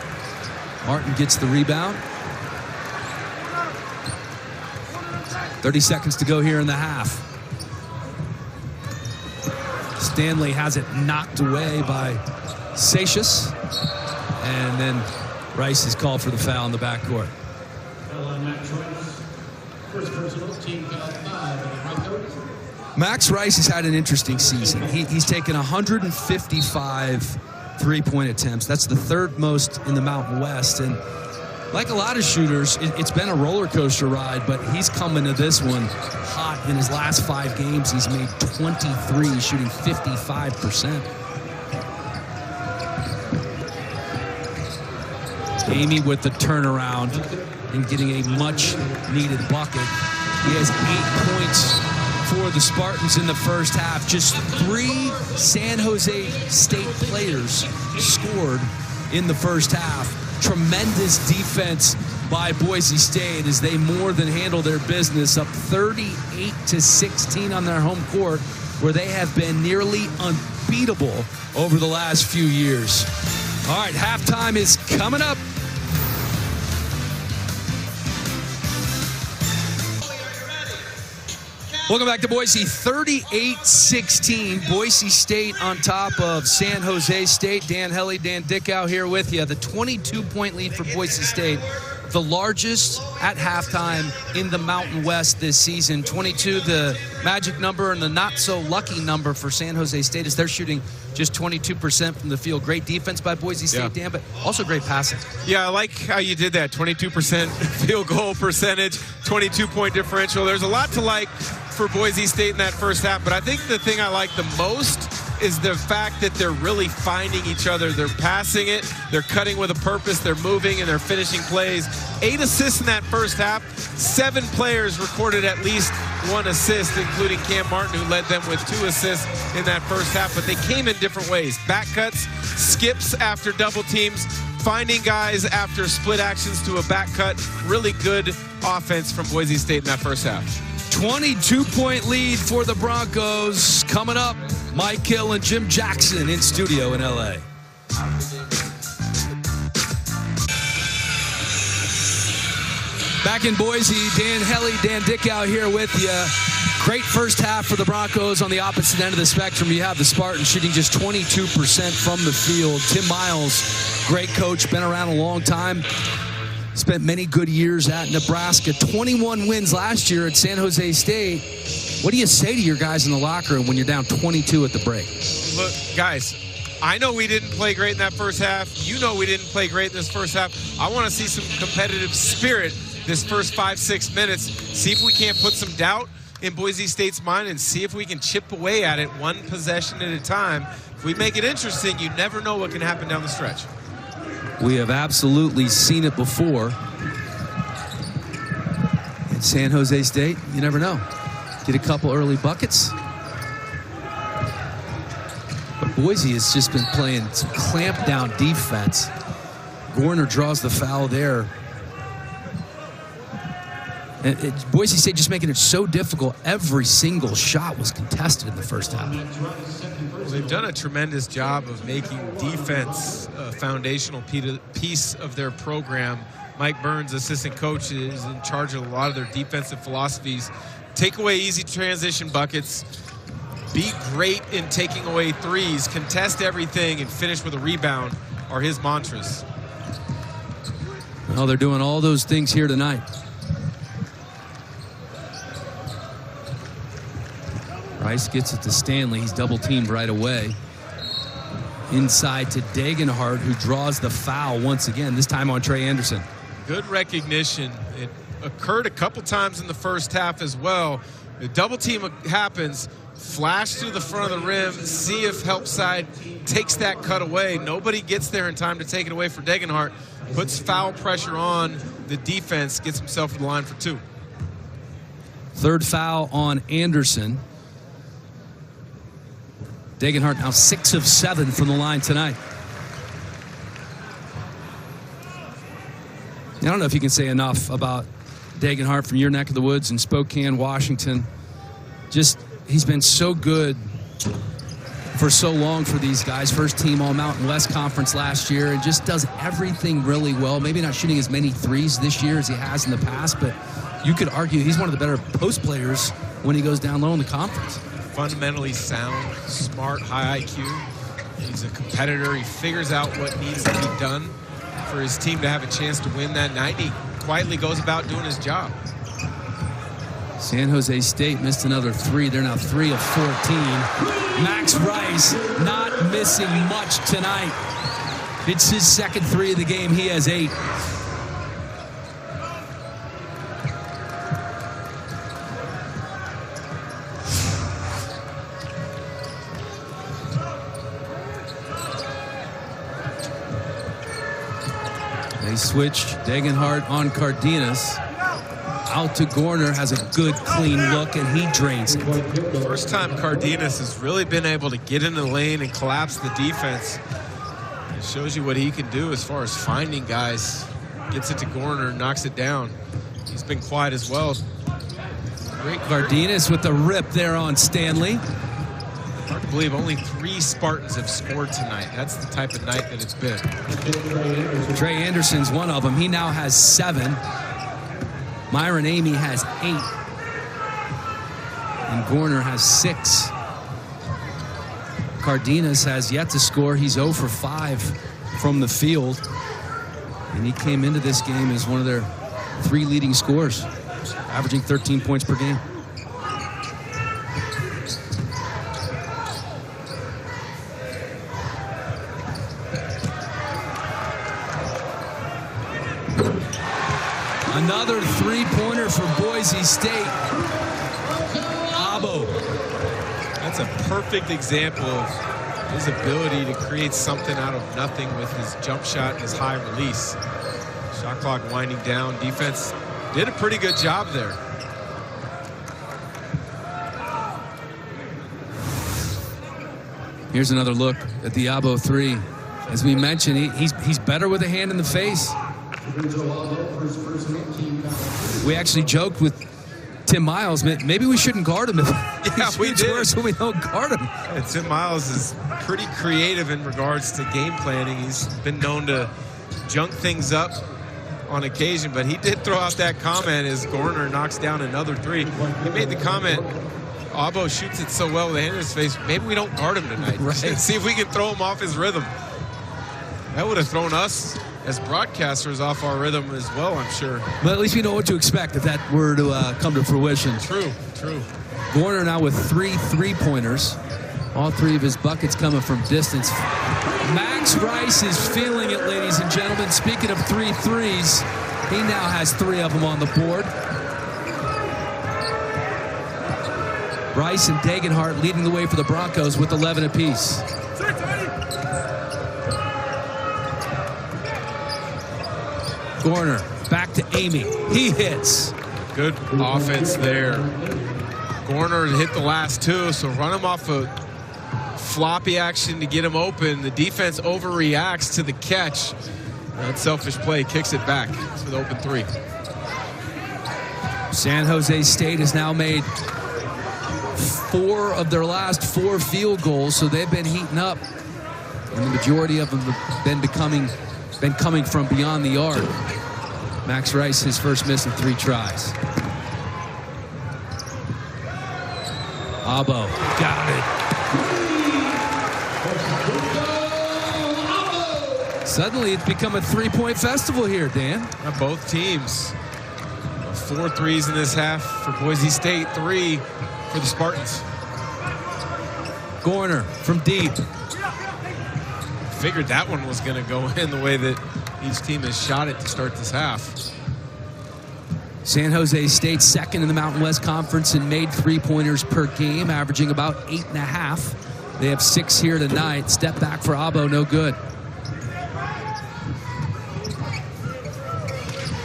Martin gets the rebound. 30 seconds to go here in the half. Stanley has it knocked away by Satius. And then Rice is called for the foul in the backcourt. Max Rice has had an interesting season. He's taken 155 three-point attempts. That's the third most in the Mountain West. And like a lot of shooters, it's been a roller coaster ride, but he's coming to this one hot. In his last 5 games, he's made 23, shooting 55%. Amy with the turnaround and getting a much-needed bucket. He has 8 points for the Spartans in the first half. Just 3 San Jose State players scored in the first half. Tremendous defense by Boise State as they more than handle their business, up 38-16 on their home court, where they have been nearly unbeatable over the last few years. All right, halftime is coming up. Welcome back to Boise. 38-16. Boise State on top of San Jose State. Dan Helly, Dan Dickow here with you. The 22-point lead for Boise State, the largest at halftime in the Mountain West this season. 22, the magic number, and the not-so-lucky number for San Jose State is they're shooting just 22% from the field. Great defense by Boise State, Dan, but also great passing. Yeah, I like how you did that. 22% field goal percentage, 22-point differential. There's a lot to like for Boise State in that first half, but I think the thing I like the most is the fact that they're really finding each other. They're passing it, they're cutting with a purpose, they're moving, and they're finishing plays. 8 assists in that first half. 7 players recorded at least 1 assist, including Cam Martin, who led them with 2 assists in that first half, but they came in different ways. Back cuts, skips after double teams, finding guys after split actions to a back cut. Really good offense from Boise State in that first half. 22-point lead for the Broncos. Coming up, Mike Hill and Jim Jackson in studio in LA. Back in Boise, Dan Helly, Dan Dickow here with you. Great first half for the Broncos. On the opposite end of the spectrum, you have the Spartans shooting just 22% from the field. Tim Miles, great coach, been around a long time. Spent many good years at Nebraska. 21 wins last year at San Jose State. What do you say to your guys in the locker room when you're down 22 at the break? Look, guys, I know we didn't play great in that first half. You know we didn't play great in this first half. I want to see some competitive spirit this first 5-6 minutes. See if we can't put some doubt in Boise State's mind and see if we can chip away at it 1 possession at a time. If we make it interesting, you never know what can happen down the stretch. We have absolutely seen it before. In San Jose State, you never know. Get a couple early buckets. But Boise has just been playing some clamp down defense. Gorner draws the foul there. And Boise State just making it so difficult. Every single shot was contested in the first half. Well, they've done a tremendous job of making defense a foundational piece of their program. Mike Burns, assistant coach, is in charge of a lot of their defensive philosophies. Take away easy transition buckets. Be great in taking away threes. Contest everything and finish with a rebound are his mantras. Well, they're doing all those things here tonight. Rice gets it to Stanley. He's double-teamed right away. Inside to Degenhardt, who draws the foul once again, this time on Trey Anderson. Good recognition. It occurred a couple times in the first half as well. The double team happens, flash to the front of the rim, see if help side takes that cut away. Nobody gets there in time to take it away for Degenhardt. Puts foul pressure on the defense, gets himself to the line for 2. Third foul on Anderson. Degenhardt now 6 of 7 from the line tonight. I don't know if you can say enough about Degenhardt from your neck of the woods in Spokane, Washington. Just, he's been so good for so long for these guys. First team All Mountain West Conference last year, and just does everything really well. Maybe not shooting as many threes this year as he has in the past, but you could argue he's one of the better post players when he goes down low in the conference. Fundamentally sound, smart, high IQ. He's a competitor. He figures out what needs to be done for his team to have a chance to win that night. He quietly goes about doing his job. San Jose State missed another three. They're now 3 of 14. Max Rice not missing much tonight. It's his second three of the game. He has 8. They switched Degenhardt on Cardenas. Out to Gorner, has a good clean look, and he drains it. First time Cardenas has really been able to get in the lane and collapse the defense. It shows you what he can do as far as finding guys. Gets it to Gorner, knocks it down. He's been quiet as well. Great Cardenas with the rip there on Stanley. Hard to believe only 3 Spartans have scored tonight. That's the type of night that it's been. Trey Anderson's one of them. He now has 7. Myron Amy has 8. And Gorner has 6. Cardenas has yet to score. He's 0 for 5 from the field. And he came into this game as one of their 3 leading scorers, averaging 13 points per game. Another 3-pointer for Boise State. Abo. That's a perfect example of his ability to create something out of nothing with his jump shot and his high release. Shot clock winding down. Defense did a pretty good job there. Here's another look at the Abo 3. As we mentioned, he's better with a hand in the face. We actually joked with Tim Miles, maybe we shouldn't guard him. Yeah, we did. Worse when we don't guard him. And Tim Miles is pretty creative in regards to game planning. He's been known to junk things up on occasion, but he did throw out that comment as Gorner knocks down another 3. He made the comment, Abo shoots it so well with the hand in his face, maybe we don't guard him tonight. Right. See if we can throw him off his rhythm. That would have thrown us as broadcasters off our rhythm as well, I'm sure. But at least we know what to expect if that were to come to fruition. True, true. Gorner now with 3 3-pointers. All 3 of his buckets coming from distance. Max Rice is feeling it, ladies and gentlemen. Speaking of 3 threes, he now has 3 of them on the board. Rice and Degenhardt leading the way for the Broncos with 11 apiece. Gorner back to Amy. He hits. Good offense there. Gorner hit the last 2, so run him off a floppy action to get him open. The defense overreacts to the catch. That selfish play kicks it back for the open 3. San Jose State has now made 4 of their last 4 field goals, so they've been heating up, and the majority of them have been coming from beyond the arc. Max Rice, his first miss in 3 tries. Abo got it. Suddenly it's become a 3-point festival here, Dan. Both teams. 4 threes in this half for Boise State, 3 for the Spartans. Gorner from deep. Figured that one was going to go in the way that each team has shot it to start this half. San Jose State second in the Mountain West Conference in made 3-pointers per game, averaging about 8.5. They have 6 here tonight. Step back for Abo, no good.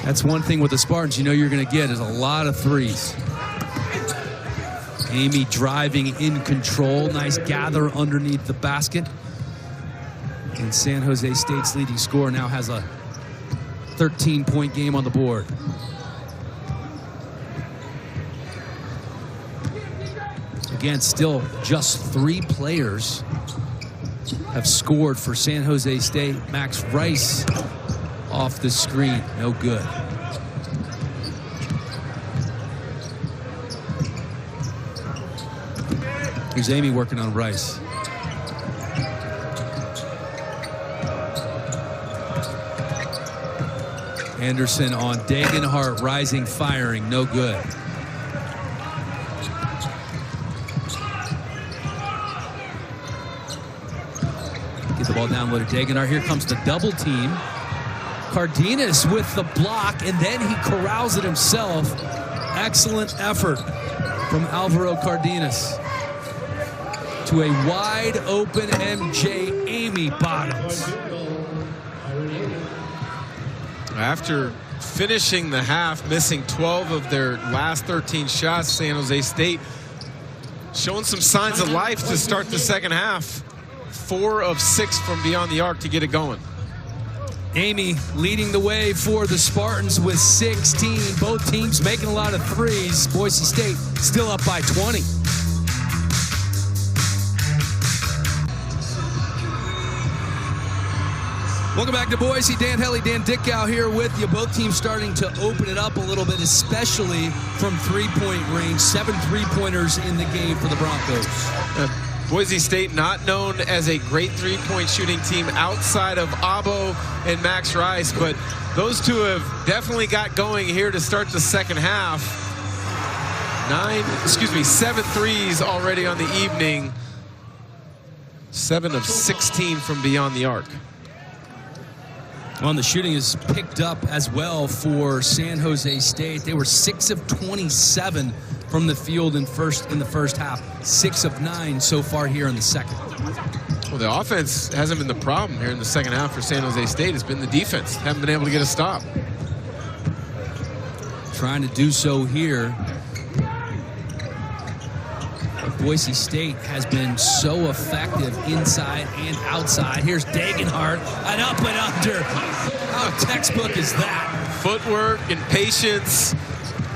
That's one thing with the Spartans you know you're going to get is a lot of threes. Amy driving in control. Nice gather underneath the basket. And San Jose State's leading scorer now has a 13-point game on the board. again, still just 3 players have scored for San Jose State. Max Rice off the screen, no good. Here's Amy working on Rice. Anderson on Degenhart, rising, firing, no good. Get the ball down low to Degenhart. Here comes the double team. Cardenas with the block, and then he corrals it himself. Excellent effort from Alvaro Cardenas. To a wide open MJ, Amy Bottoms. After finishing the half, missing 12 of their last 13 shots, San Jose State showing some signs of life to start the second half. 4 of 6 from beyond the arc to get it going. Amy leading the way for the Spartans with 16. Both teams making a lot of threes. Boise State still up by 20. Welcome back to Boise. Dan Helly, Dan Dickow here with you. Both teams starting to open it up a little bit, especially from three-point range. 7 three-pointers in the game for the Broncos. Boise State not known as a great three-point shooting team outside of Abo and Max Rice, but those two have definitely got going here to start the second half. 7 threes already on the evening. 7 of 16 from beyond the arc. Well, the shooting is picked up as well for San Jose State. They were 6 of 27 from the field in the first half. 6 of 9 so far here in the second. Well, the offense hasn't been the problem here in the second half for San Jose State. It's been the defense. Haven't been able to get a stop. Trying to do so here. But Boise State has been so effective inside and outside. Here's Degenhart, an up and under. How textbook is that? Footwork and patience.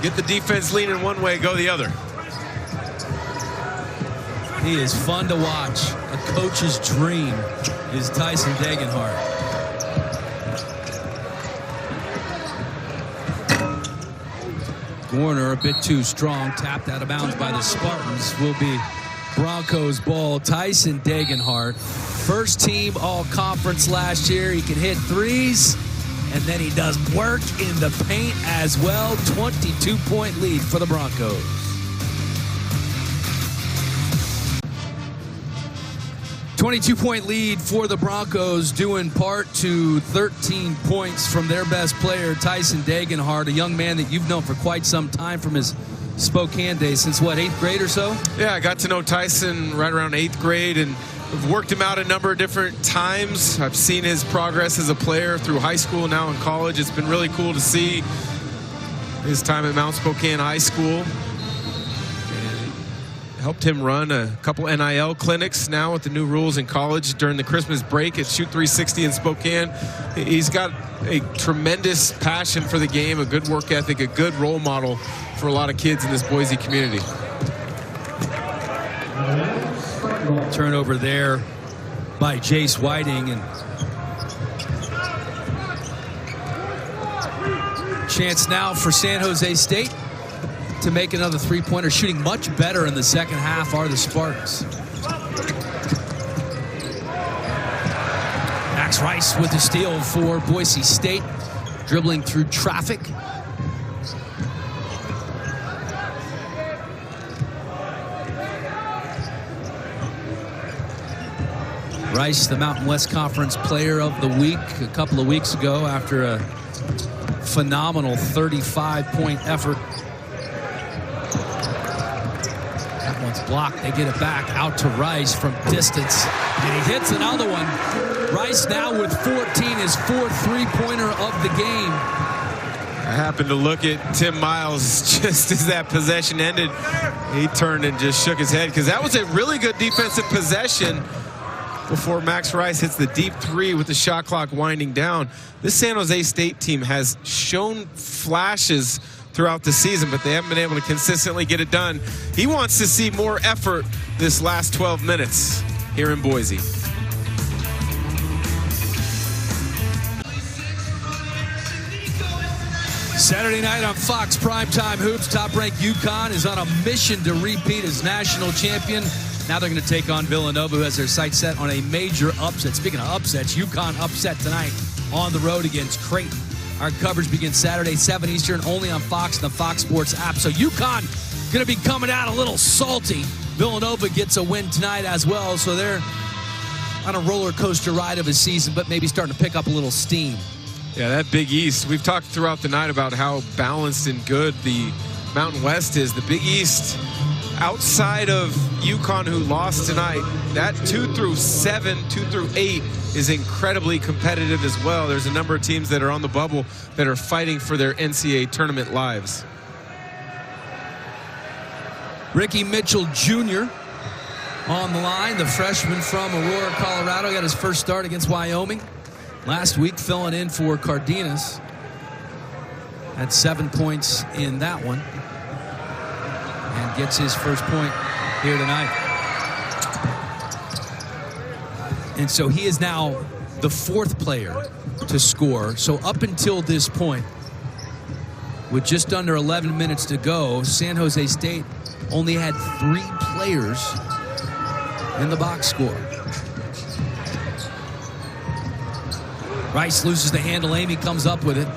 Get the defense leaning one way, go the other. He is fun to watch. A coach's dream is Tyson Degenhart. Warner a bit too strong, tapped out of bounds by the Spartans. Will be Broncos ball. Tyson Degenhart, first team all-conference last year. He can hit threes, and then he does work in the paint as well. 22-point lead for the Broncos. .2-point lead for the Broncos, due in part to 13 points from their best player, Tyson Degenhart, a young man that you've known for quite some time from his Spokane days. Since what, 8th grade or so? Yeah, I got to know Tyson right around 8th grade, and I've worked him out a number of different times. I've seen his progress as a player through high school, now in college. It's been really cool to see his time at Mount Spokane High School. Helped him run a couple NIL clinics now with the new rules in college during the Christmas break at Shoot 360 in Spokane. He's got a tremendous passion for the game, a good work ethic, a good role model for a lot of kids in this Boise community. Turnover there by Jace Whiting, and chance now for San Jose State to make another three-pointer. Shooting much better in the second half are the Spartans. Max Rice with the steal for Boise State, dribbling through traffic. Rice, the Mountain West Conference Player of the Week a couple of weeks ago after a phenomenal 35-point effort. One's blocked. They get it back out to Rice from distance, and he hits another one. Rice now with 14, his 4th three-pointer of the game. I happened to look at Tim Miles just as that possession ended. He turned and just shook his head, because that was a really good defensive possession before Max Rice hits the deep 3 with the shot clock winding down. This San Jose State team has shown flashes throughout the season, but they haven't been able to consistently get it done. He wants to see more effort this last 12 minutes here in Boise. Saturday night on Fox Primetime Hoops, top-ranked UConn is on a mission to repeat as national champion. Now they're going to take on Villanova, who has their sights set on a major upset. Speaking of upsets, UConn upset tonight on the road against Creighton. Our coverage begins Saturday, 7 Eastern, only on Fox and the Fox Sports app. So UConn going to be coming out a little salty. Villanova gets a win tonight as well, so they're on a roller coaster ride of a season, but maybe starting to pick up a little steam. Yeah, that Big East, we've talked throughout the night about how balanced and good the Mountain West is. The Big East, outside of UConn, who lost tonight, that 2 through 7, 2 through 8 is incredibly competitive as well. There's a number of teams that are on the bubble that are fighting for their NCAA tournament lives. Ricky Mitchell Jr. on the line, the freshman from Aurora, Colorado, got his first start against Wyoming last week, filling in for Cardenas. Had 7 points in that one and gets his first point here tonight. And so he is now the 4th player to score. So up until this point, with just under 11 minutes to go, San Jose State only had 3 players in the box score. Rice loses the handle. Amy comes up with it.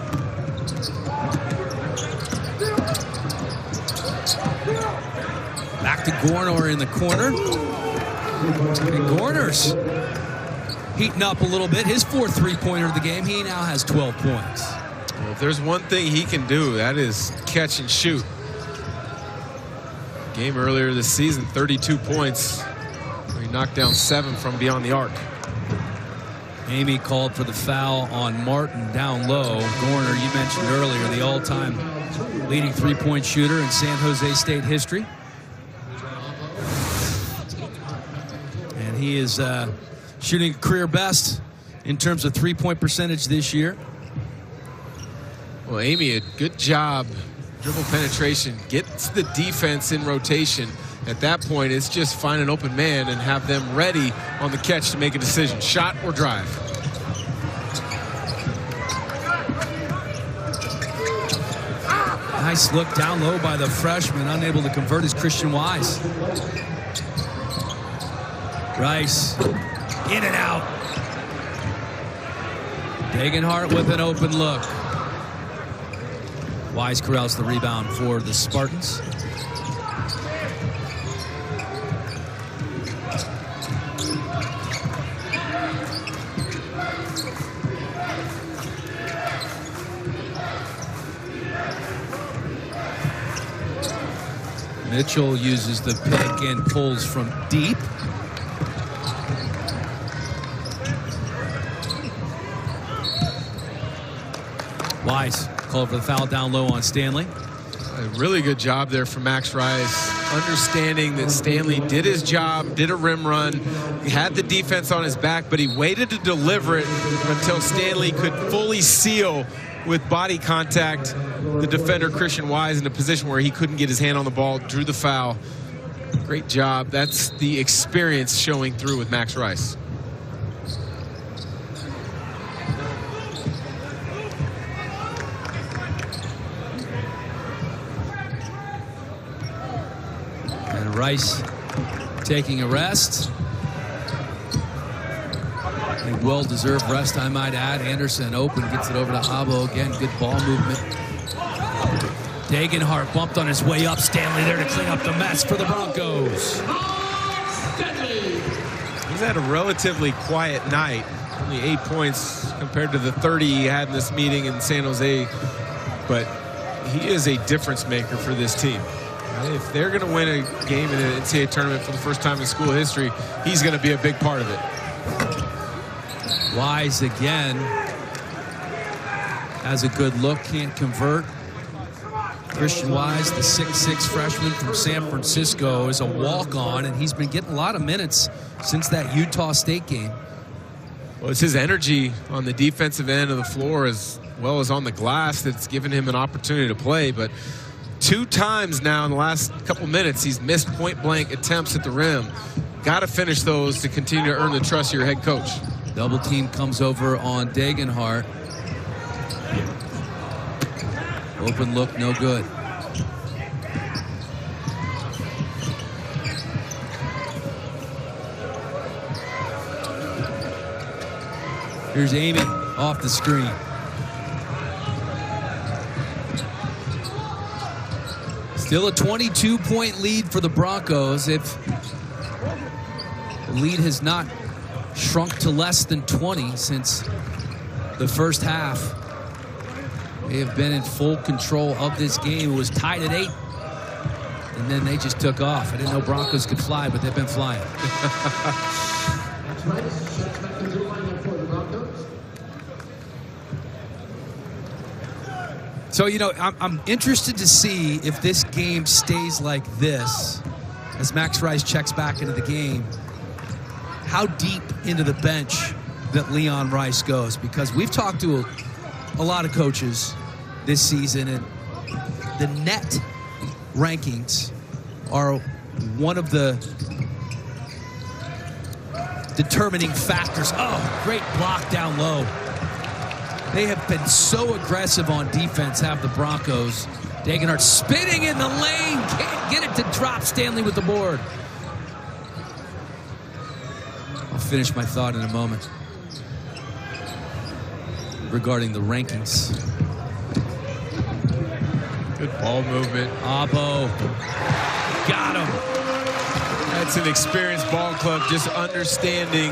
Back to Gorner in the corner. And Gorner's heating up a little bit. His 4th three-pointer of the game. He now has 12 points. Well, if there's one thing he can do, that is catch and shoot. Game earlier this season, 32 points. He knocked down 7 from beyond the arc. Amy called for the foul on Martin down low. Gorner, you mentioned earlier, the all-time leading three-point shooter in San Jose State history. And he is shooting career best in terms of three-point percentage this year. Well, Amy, a good job. Dribble penetration, gets the defense in rotation. At that point, it's just find an open man and have them ready on the catch to make a decision, shot or drive. Nice look down low by the freshman, unable to convert is Christian Wise. Rice, in and out. Degenhart with an open look. Wise corrals the rebound for the Spartans. Mitchell uses the pick and pulls from deep. Wise called for the foul down low on Stanley. A really good job there from Max Rice, understanding that Stanley did his job, did a rim run, he had the defense on his back, but he waited to deliver it until Stanley could fully seal with body contact the defender Christian Wise in a position where he couldn't get his hand on the ball, drew the foul. Great job. That's the experience showing through with Max Rice. And Rice taking a rest. A well-deserved rest, I might add. Anderson open, gets it over to Abo. Again, good ball movement. Degenhart bumped on his way up. Stanley there to clean up the mess for the Broncos. He's had a relatively quiet night. Only 8 points compared to the 30 he had in this meeting in San Jose. But he is a difference maker for this team. If they're going to win a game in an NCAA tournament for the first time in school history, he's going to be a big part of it. Wise again has a good look, can't convert. Christian Wise, the 6'6" freshman from San Francisco, is a walk-on, and he's been getting a lot of minutes since that Utah State game. Well, it's his energy on the defensive end of the floor as well as on the glass that's given him an opportunity to play. But 2 times now in the last couple minutes, he's missed point-blank attempts at the rim. Got to finish those to continue to earn the trust of your head coach. Double team comes over on Degenhart. Open look, no good. Here's Amy off the screen. Still a 22-point lead for the Broncos. If the lead has not shrunk to less than 20 since the first half. They have been in full control of this game. It was tied at 8. And then they just took off. I didn't know Broncos could fly, but they've been flying. So, you know, I'm interested to see if this game stays like this as Max Rice checks back into the game, how deep into the bench that Leon Rice goes. Because we've talked to a lot of coaches this season, and the net rankings are one of the determining factors. Oh, great block down low. They have been so aggressive on defense, have the Broncos. Degenhart spinning in the lane. Can't get it to drop. Stanley with the board. I'll finish my thought in a moment regarding the rankings. Good ball movement. Abo. Got him. That's an experienced ball club, just understanding.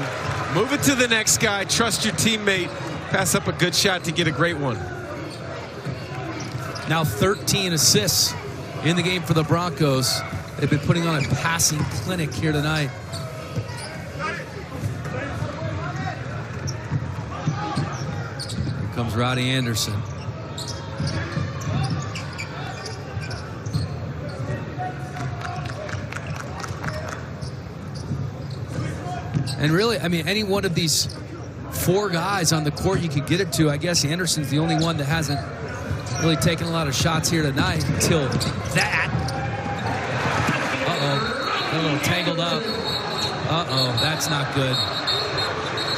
Move it to the next guy. Trust your teammate. Pass up a good shot to get a great one. Now 13 assists in the game for the Broncos. They've been putting on a passing clinic here tonight. Here comes Roddy Anderson. And really, I mean, any one of these 4 guys on the court you could get it to. I guess Anderson's the only one that hasn't really taken a lot of shots here tonight until that. Uh-oh. A little tangled up. Uh-oh, that's not good.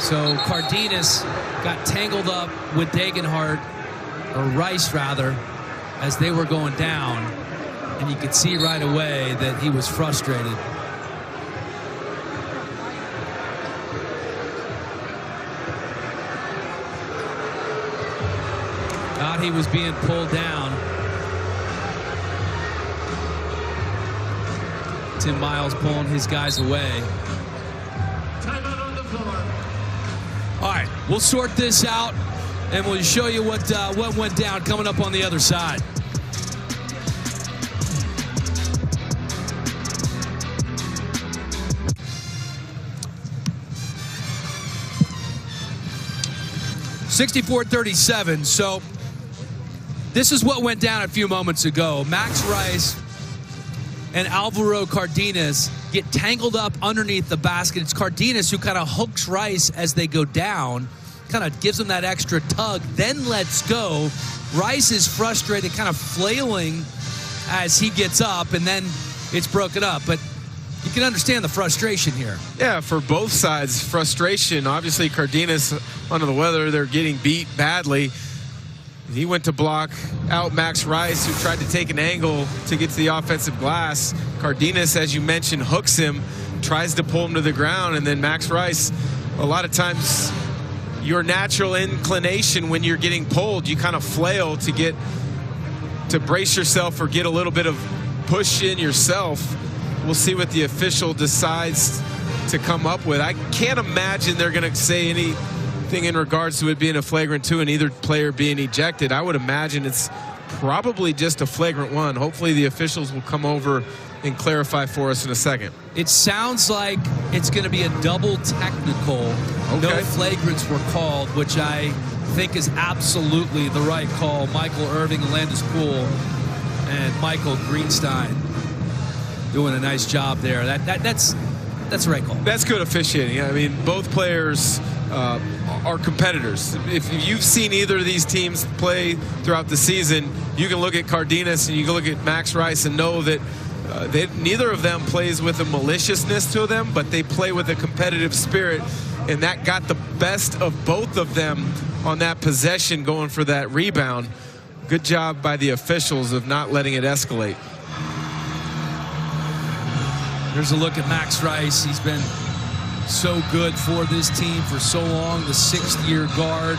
So Cardenas got tangled up with Degenhart, or Rice rather, as they were going down. And you could see right away that he was frustrated. He was being pulled down. Tim Miles pulling his guys away. Timeout on the floor. All right, we'll sort this out, and we'll show you what went down coming up on the other side. (64-37). So this is what went down a few moments ago. Max Rice and Alvaro Cardenas get tangled up underneath the basket. It's Cardenas who kind of hooks Rice as they go down, kind of gives him that extra tug, then lets go. Rice is frustrated, kind of flailing as he gets up, and then it's broken up. But you can understand the frustration here. Yeah, for both sides, frustration. Obviously, Cardenas under the weather. They're getting beat badly. He went to block out Max Rice, who tried to take an angle to get to the offensive glass. Cardenas, as you mentioned, hooks him, tries to pull him to the ground, and then Max Rice, a lot of times your natural inclination when you're getting pulled, you kind of flail to brace yourself or get a little bit of push in yourself. We'll see what the official decides to come up with. I can't imagine they're going to say anything in regards to it being a flagrant 2 and either player being ejected. I would imagine it's probably just a flagrant 1. Hopefully the officials will come over and clarify for us in a second. It sounds like it's going to be a double technical. Okay. No flagrants were called, which I think is absolutely the right call. Michael Irving, Landis Poole, and Michael Greenstein doing a nice job there. That's the right call. That's good officiating. I mean, both players are competitors. If you've seen either of these teams play throughout the season, you can look at Cardenas and you can look at Max Rice and know that neither of them plays with a maliciousness to them, but they play with a competitive spirit, and that got the best of both of them on that possession, going for that rebound. Good job by the officials of not letting it escalate. There's a look at Max Rice. He's been so good for this team for so long. The 6th-year guard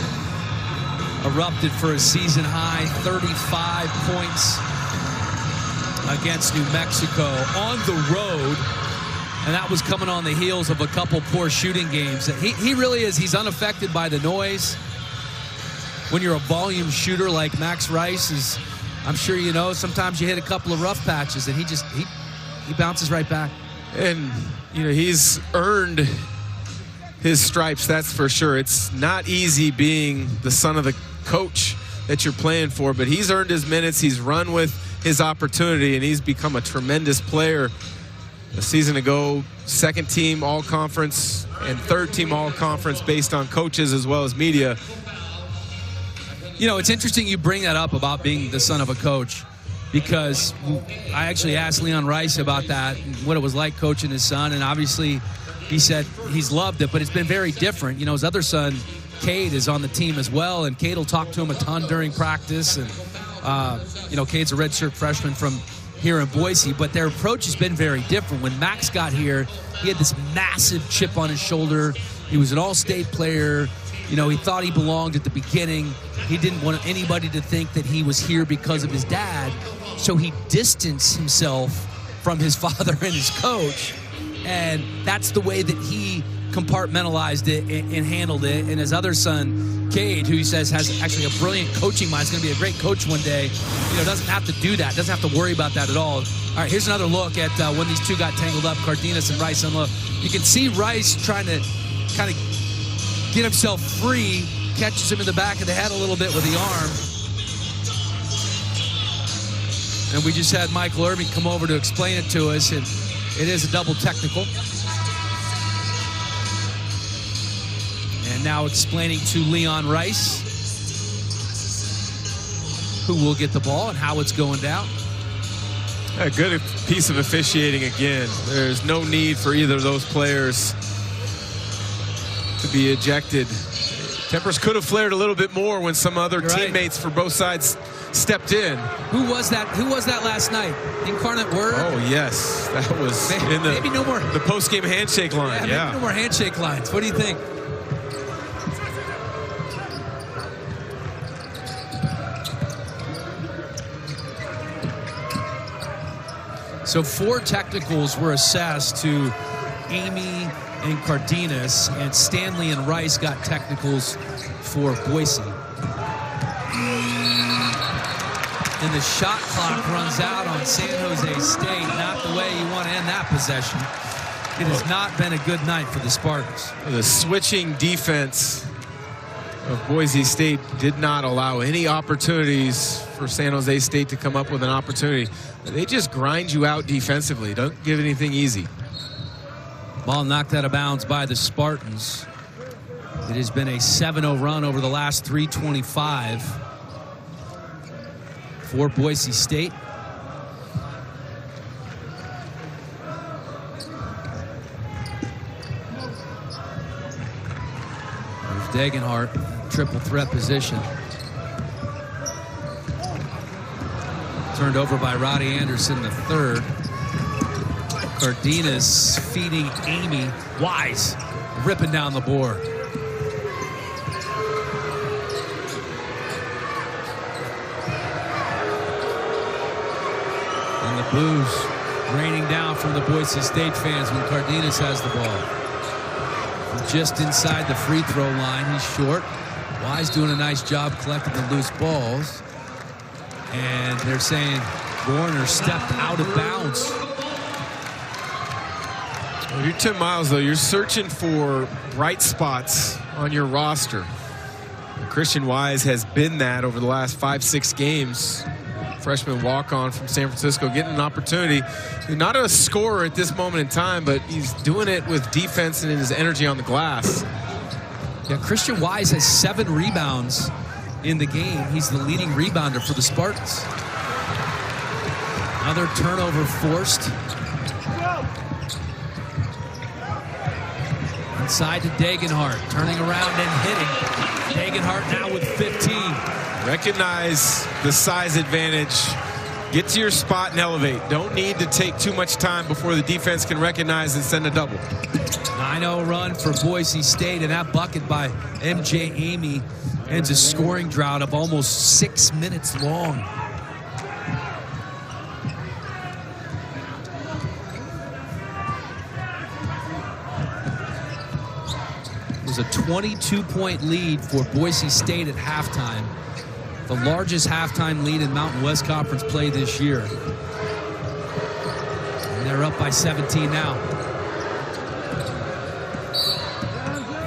erupted for a season high 35 points against New Mexico on the road, and that was coming on the heels of a couple poor shooting games. He really is. He's unaffected by the noise. When you're a volume shooter like Max Rice is, I'm sure you know, sometimes you hit a couple of rough patches and he bounces right back. And you know, he's earned his stripes, that's for sure. It's not easy being the son of the coach that you're playing for, but he's earned his minutes. He's run with his opportunity, and he's become a tremendous player. A season ago, 2nd team all-conference and 3rd team all-conference based on coaches as well as media. You know, it's interesting you bring that up about being the son of a coach, because I actually asked Leon Rice about that, what it was like coaching his son, and obviously he said he's loved it, but it's been very different. You know, his other son, Cade, is on the team as well, and Cade will talk to him a ton during practice, and you know, Cade's a redshirt freshman from here in Boise, but their approach has been very different. When Max got here, he had this massive chip on his shoulder. He was an all-state player. You know, he thought he belonged at the beginning. He didn't want anybody to think that he was here because of his dad, so he distanced himself from his father and his coach, and that's the way that he compartmentalized it and handled it. And his other son, Cade, who he says has actually a brilliant coaching mind, is going to be a great coach one day, you know, doesn't have to do that, doesn't have to worry about that at all. All right, here's another look at when these two got tangled up, Cardenas and Rice. And look, you can see Rice trying to kind of get himself free, catches him in the back of the head a little bit with the arm. And we just had Michael Irving come over to explain it to us, and it is a double technical. And now explaining to Leon Rice who will get the ball and how it's going down. A good piece of officiating again. There's no need for either of those players to be ejected. Tempers could have flared a little bit more when some other teammates for both sides stepped in. Who was that? Who was that last night? Incarnate Word? Oh, yes. That was maybe no more. The post-game handshake line. Yeah, maybe no more handshake lines. What do you think? So 4 technicals were assessed to Amy and Cardenas, and Stanley and Rice got technicals for Boise. And the shot clock runs out on San Jose State. Not the way you want to end that possession. It has not been a good night for the Spartans. The switching defense of Boise State did not allow any opportunities for San Jose State to come up with an opportunity. They just grind you out defensively. Don't give anything easy. Ball knocked out of bounds by the Spartans. It has been a 7-0 run over the last 325 for Boise State. There's Degenhart, triple threat position. Turned over by Roddy Anderson, the third. Cardenas feeding Amy. Wise ripping down the board. And the boos raining down from the Boise State fans when Cardenas has the ball. From just inside the free throw line, he's short. Wise doing a nice job collecting the loose balls. And they're saying Warner stepped out of bounds. Well, you're Tim Miles, though. You're searching for bright spots on your roster. Christian Wise has been that over the last 5-6 games. Freshman walk-on from San Francisco, getting an opportunity. Not a scorer at this moment in time, but he's doing it with defense and his energy on the glass. Yeah, Christian Wise has 7 rebounds in the game. He's the leading rebounder for the Spartans. Another turnover forced. Inside to Degenhart, turning around and hitting. Degenhart now with 15. Recognize the size advantage. Get to your spot and elevate. Don't need to take too much time before the defense can recognize and send a double. 9-0 run for Boise State, and that bucket by MJ Amy ends a scoring drought of almost 6 minutes long. It was a 22-point lead for Boise State at halftime. The largest halftime lead in Mountain West Conference play this year. And they're up by 17 now.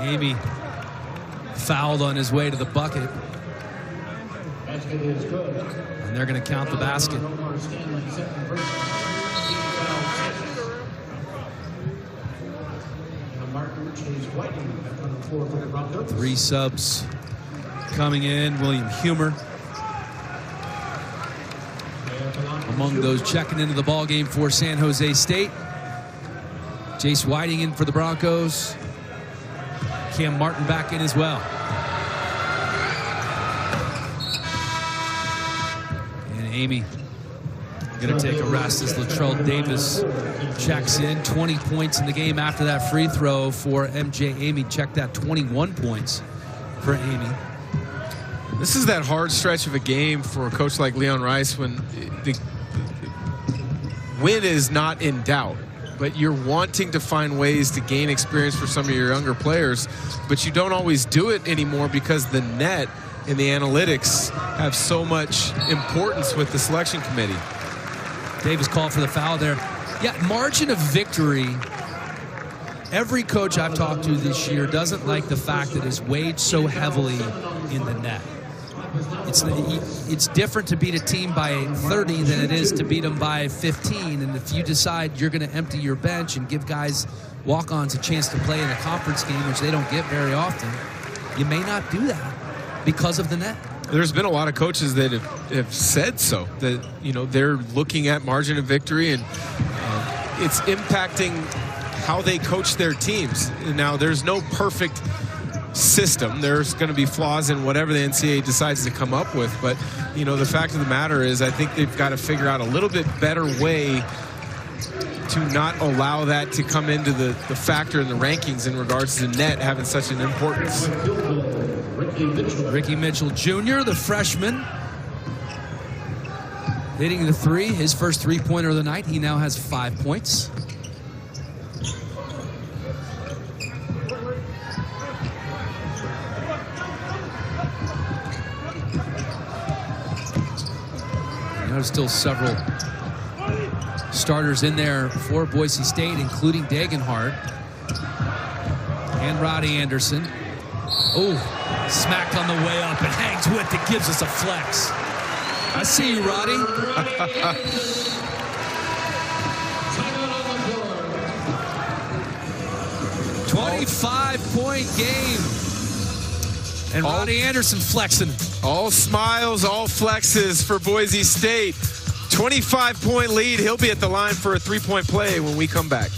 Amy fouled on his way to the bucket. And they're going to count the basket. 3 subs coming in. William Humer among those checking into the ball game for San Jose State. Jace Whiting in for the Broncos. Cam Martin back in as well. And Amy going to take a rest as Latrell Davis checks in. 20 points in the game after that free throw for MJ Amy. Check that, 21 points for Amy. This is that hard stretch of a game for a coach like Leon Rice when the win is not in doubt. But you're wanting to find ways to gain experience for some of your younger players, but you don't always do it anymore because the net and the analytics have so much importance with the selection committee. Davis called for the foul there. Yeah, margin of victory. Every coach I've talked to this year doesn't like the fact that it's weighed so heavily in the net. It's different to beat a team by 30 than it is to beat them by 15. And if you decide you're going to empty your bench and give guys walk-ons a chance to play in a conference game, which they don't get very often, you may not do that because of the net. There's been a lot of coaches that have said so, that, you know, they're looking at margin of victory and it's impacting how they coach their teams. Now, there's no perfect system. There's going to be flaws in whatever the NCAA decides to come up with, but you know, the fact of the matter is I think they've got to figure out a little bit better way to not allow that to come into the factor in the rankings in regards to net having such an importance. Ricky Mitchell Jr., the freshman, hitting the 3, his first 3-pointer of the night. He now has 5 points. There's still several starters in there for Boise State, including Degenhart and Roddy Anderson. Oh, smacked on the way up and hangs with it, gives us a flex. I see you, Roddy. 25-point game. And Roddy Anderson flexing. All smiles, all flexes for Boise State. 25-point lead. He'll be at the line for a 3-point play when we come back.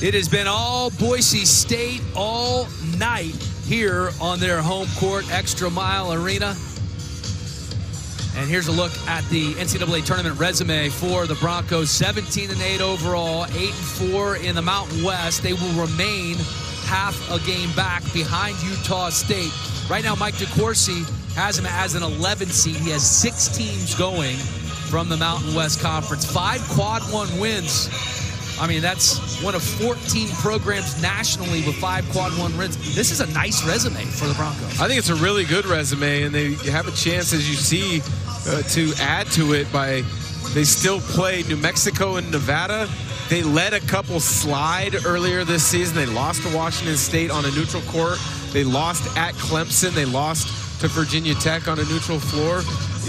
It has been all Boise State all night here on their home court, ExtraMile Arena. And here's a look at the NCAA tournament resume for the Broncos. 17-8 overall, 8-4 in the Mountain West. They will remain half a game back behind Utah State. Right now, Mike DeCourcy has him as an 11 seed. He has 6 teams going from the Mountain West Conference. 5 quad 1 wins. I mean, that's one of 14 programs nationally with 5 quad 1 wins. This is a nice resume for the Broncos. I think it's a really good resume, and they have a chance, as you see, to add to it by they still play New Mexico and Nevada. They let a couple slide earlier this season. They lost to Washington State on a neutral court. They lost at Clemson. They lost to Virginia Tech on a neutral floor.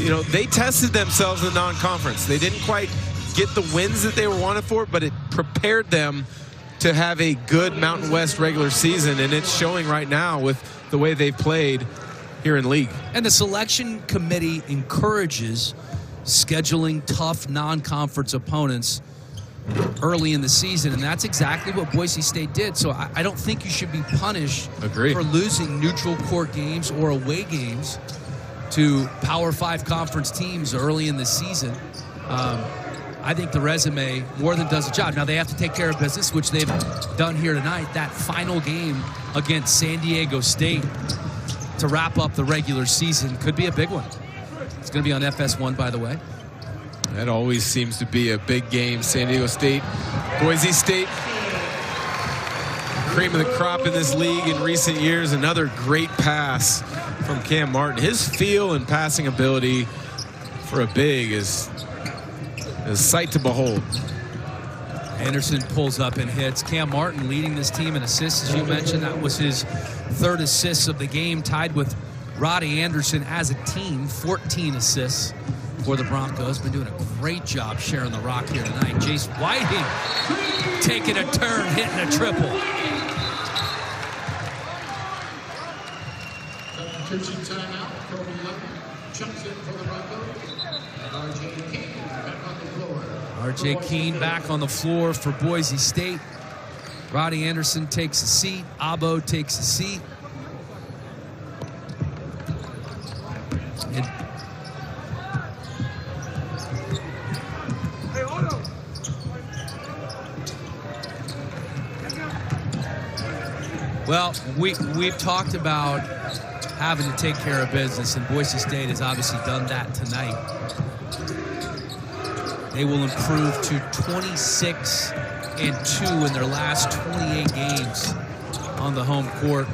You know, they tested themselves in the non-conference. They didn't quite get the wins that they were wanted for, but it prepared them to have a good Mountain West regular season, and it's showing right now with the way they've played here in league. And the selection committee encourages scheduling tough non-conference opponents early in the season, and that's exactly what Boise State did. So I don't think you should be punished for losing neutral court games or away games to Power 5 conference teams early in the season. I think the resume more than does the job. Now they have to take care of business, which they've done here tonight. That final game against San Diego State to wrap up the regular season could be a big one. It's going to be on FS1, by the way. That always seems to be a big game. San Diego State, Boise State, cream of the crop in this league in recent years. Another great pass from Cam Martin. His feel and passing ability for a big is a sight to behold. Anderson pulls up and hits. Cam Martin leading this team in assists, as you mentioned. That was his 3rd assist of the game, tied with Roddy Anderson as a team. 14 assists for the Broncos. Been doing a great job sharing the rock here tonight. Jace Whiting taking a turn, hitting a triple. Attention timeout. Kobe Lutton checks in for the Broncos. R.J. King back on the floor. R.J. Keene back on the floor for Boise State. Roddy Anderson takes a seat. Abo takes a seat. And well, we've talked about having to take care of business, and Boise State has obviously done that tonight. They will improve to 26-2 in their last 28 games on the home court.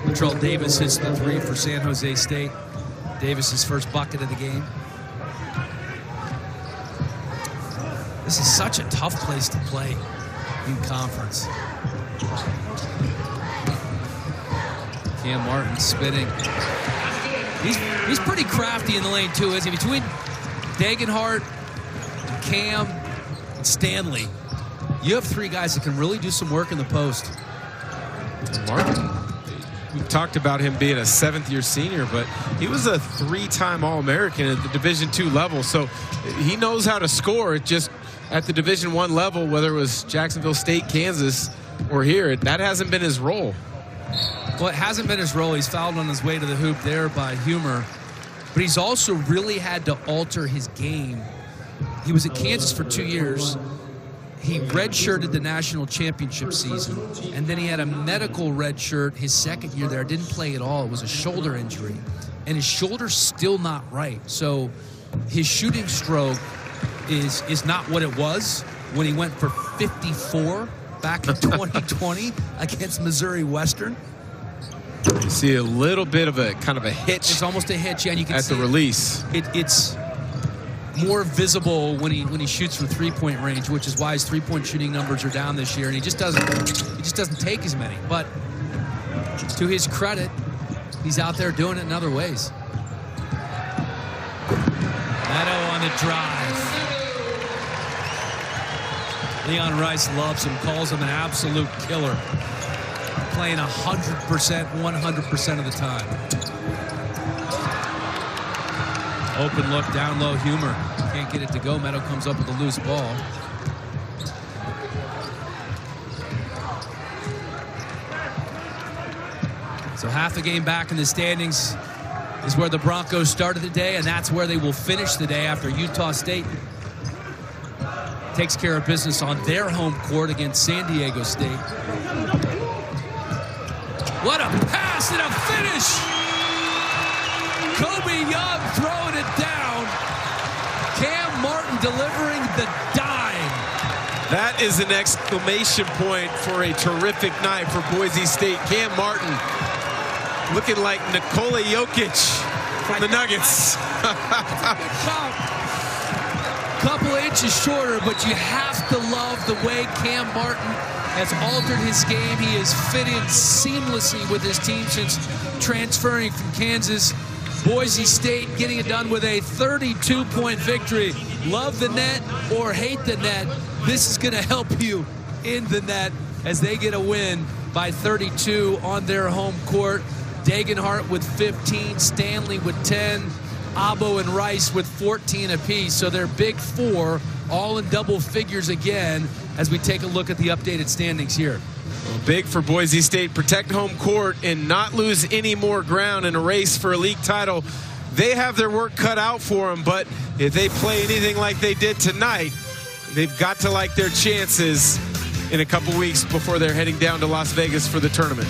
Latrell Davis hits the 3 for San Jose State. Davis's first bucket of the game. This is such a tough place to play in conference. Cam Martin spinning. He's pretty crafty in the lane too, isn't he? Between Dagenhart, Cam, and Stanley, you have 3 guys that can really do some work in the post. Martin, we've talked about him being a 7th-year senior, but he was a 3-time All-American at the Division II level, so he knows how to score. It just at the Division I level, whether it was Jacksonville State, Kansas, or here, that hasn't been his role. Well, it hasn't been his role. He's fouled on his way to the hoop there by Humer, but he's also really had to alter his game. He was at Kansas for 2 years. He redshirted the national championship season, and then he had a medical redshirt his 2nd year there. Didn't play at all. It was a shoulder injury, and his shoulder's still not right. So his shooting stroke is not what it was when he went for 54 back in 2020 against Missouri Western. You see a little bit of a kind of a hitch. It's almost a hitch, yeah, and you can at see the release. It's more visible when he shoots from 3-point range, which is why his 3-point shooting numbers are down this year, and he just doesn't take as many. But to his credit, he's out there doing it in other ways. Meadow on the drive. Leon Rice loves him, calls him an absolute killer. Playing 100%, 100% of the time. Open look, down low, Humer. Can't get it to go. Meadow comes up with a loose ball. So half a game back in the standings is where the Broncos started the day, and that's where they will finish the day after Utah State takes care of business on their home court against San Diego State. What a pass and a finish! Kobe Young throwing it down. Cam Martin delivering the dime. That is an exclamation point for a terrific night for Boise State. Cam Martin looking like Nikola Jokic from the Nuggets. Couple inches shorter, but you have to love the way Cam Martin has altered his game. He has fit in seamlessly with his team since transferring from Kansas. Boise State getting it done with a 32-point victory. Love the net or hate the net, this is going to help you in the net as they get a win by 32 on their home court. Degenhart with 15, Stanley with 10, Abo and Rice with 14 apiece. So they're big four, all in double figures again as we take a look at the updated standings here. Well, big for Boise State. Protect home court and not lose any more ground in a race for a league title. They have their work cut out for them, but if they play anything like they did tonight, they've got to like their chances in a couple weeks before they're heading down to Las Vegas for the tournament.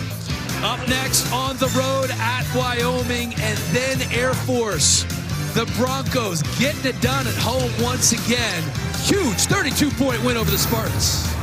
Up next on the road at Wyoming and then Air Force. The Broncos getting it done at home once again. Huge 32-point win over the Spartans.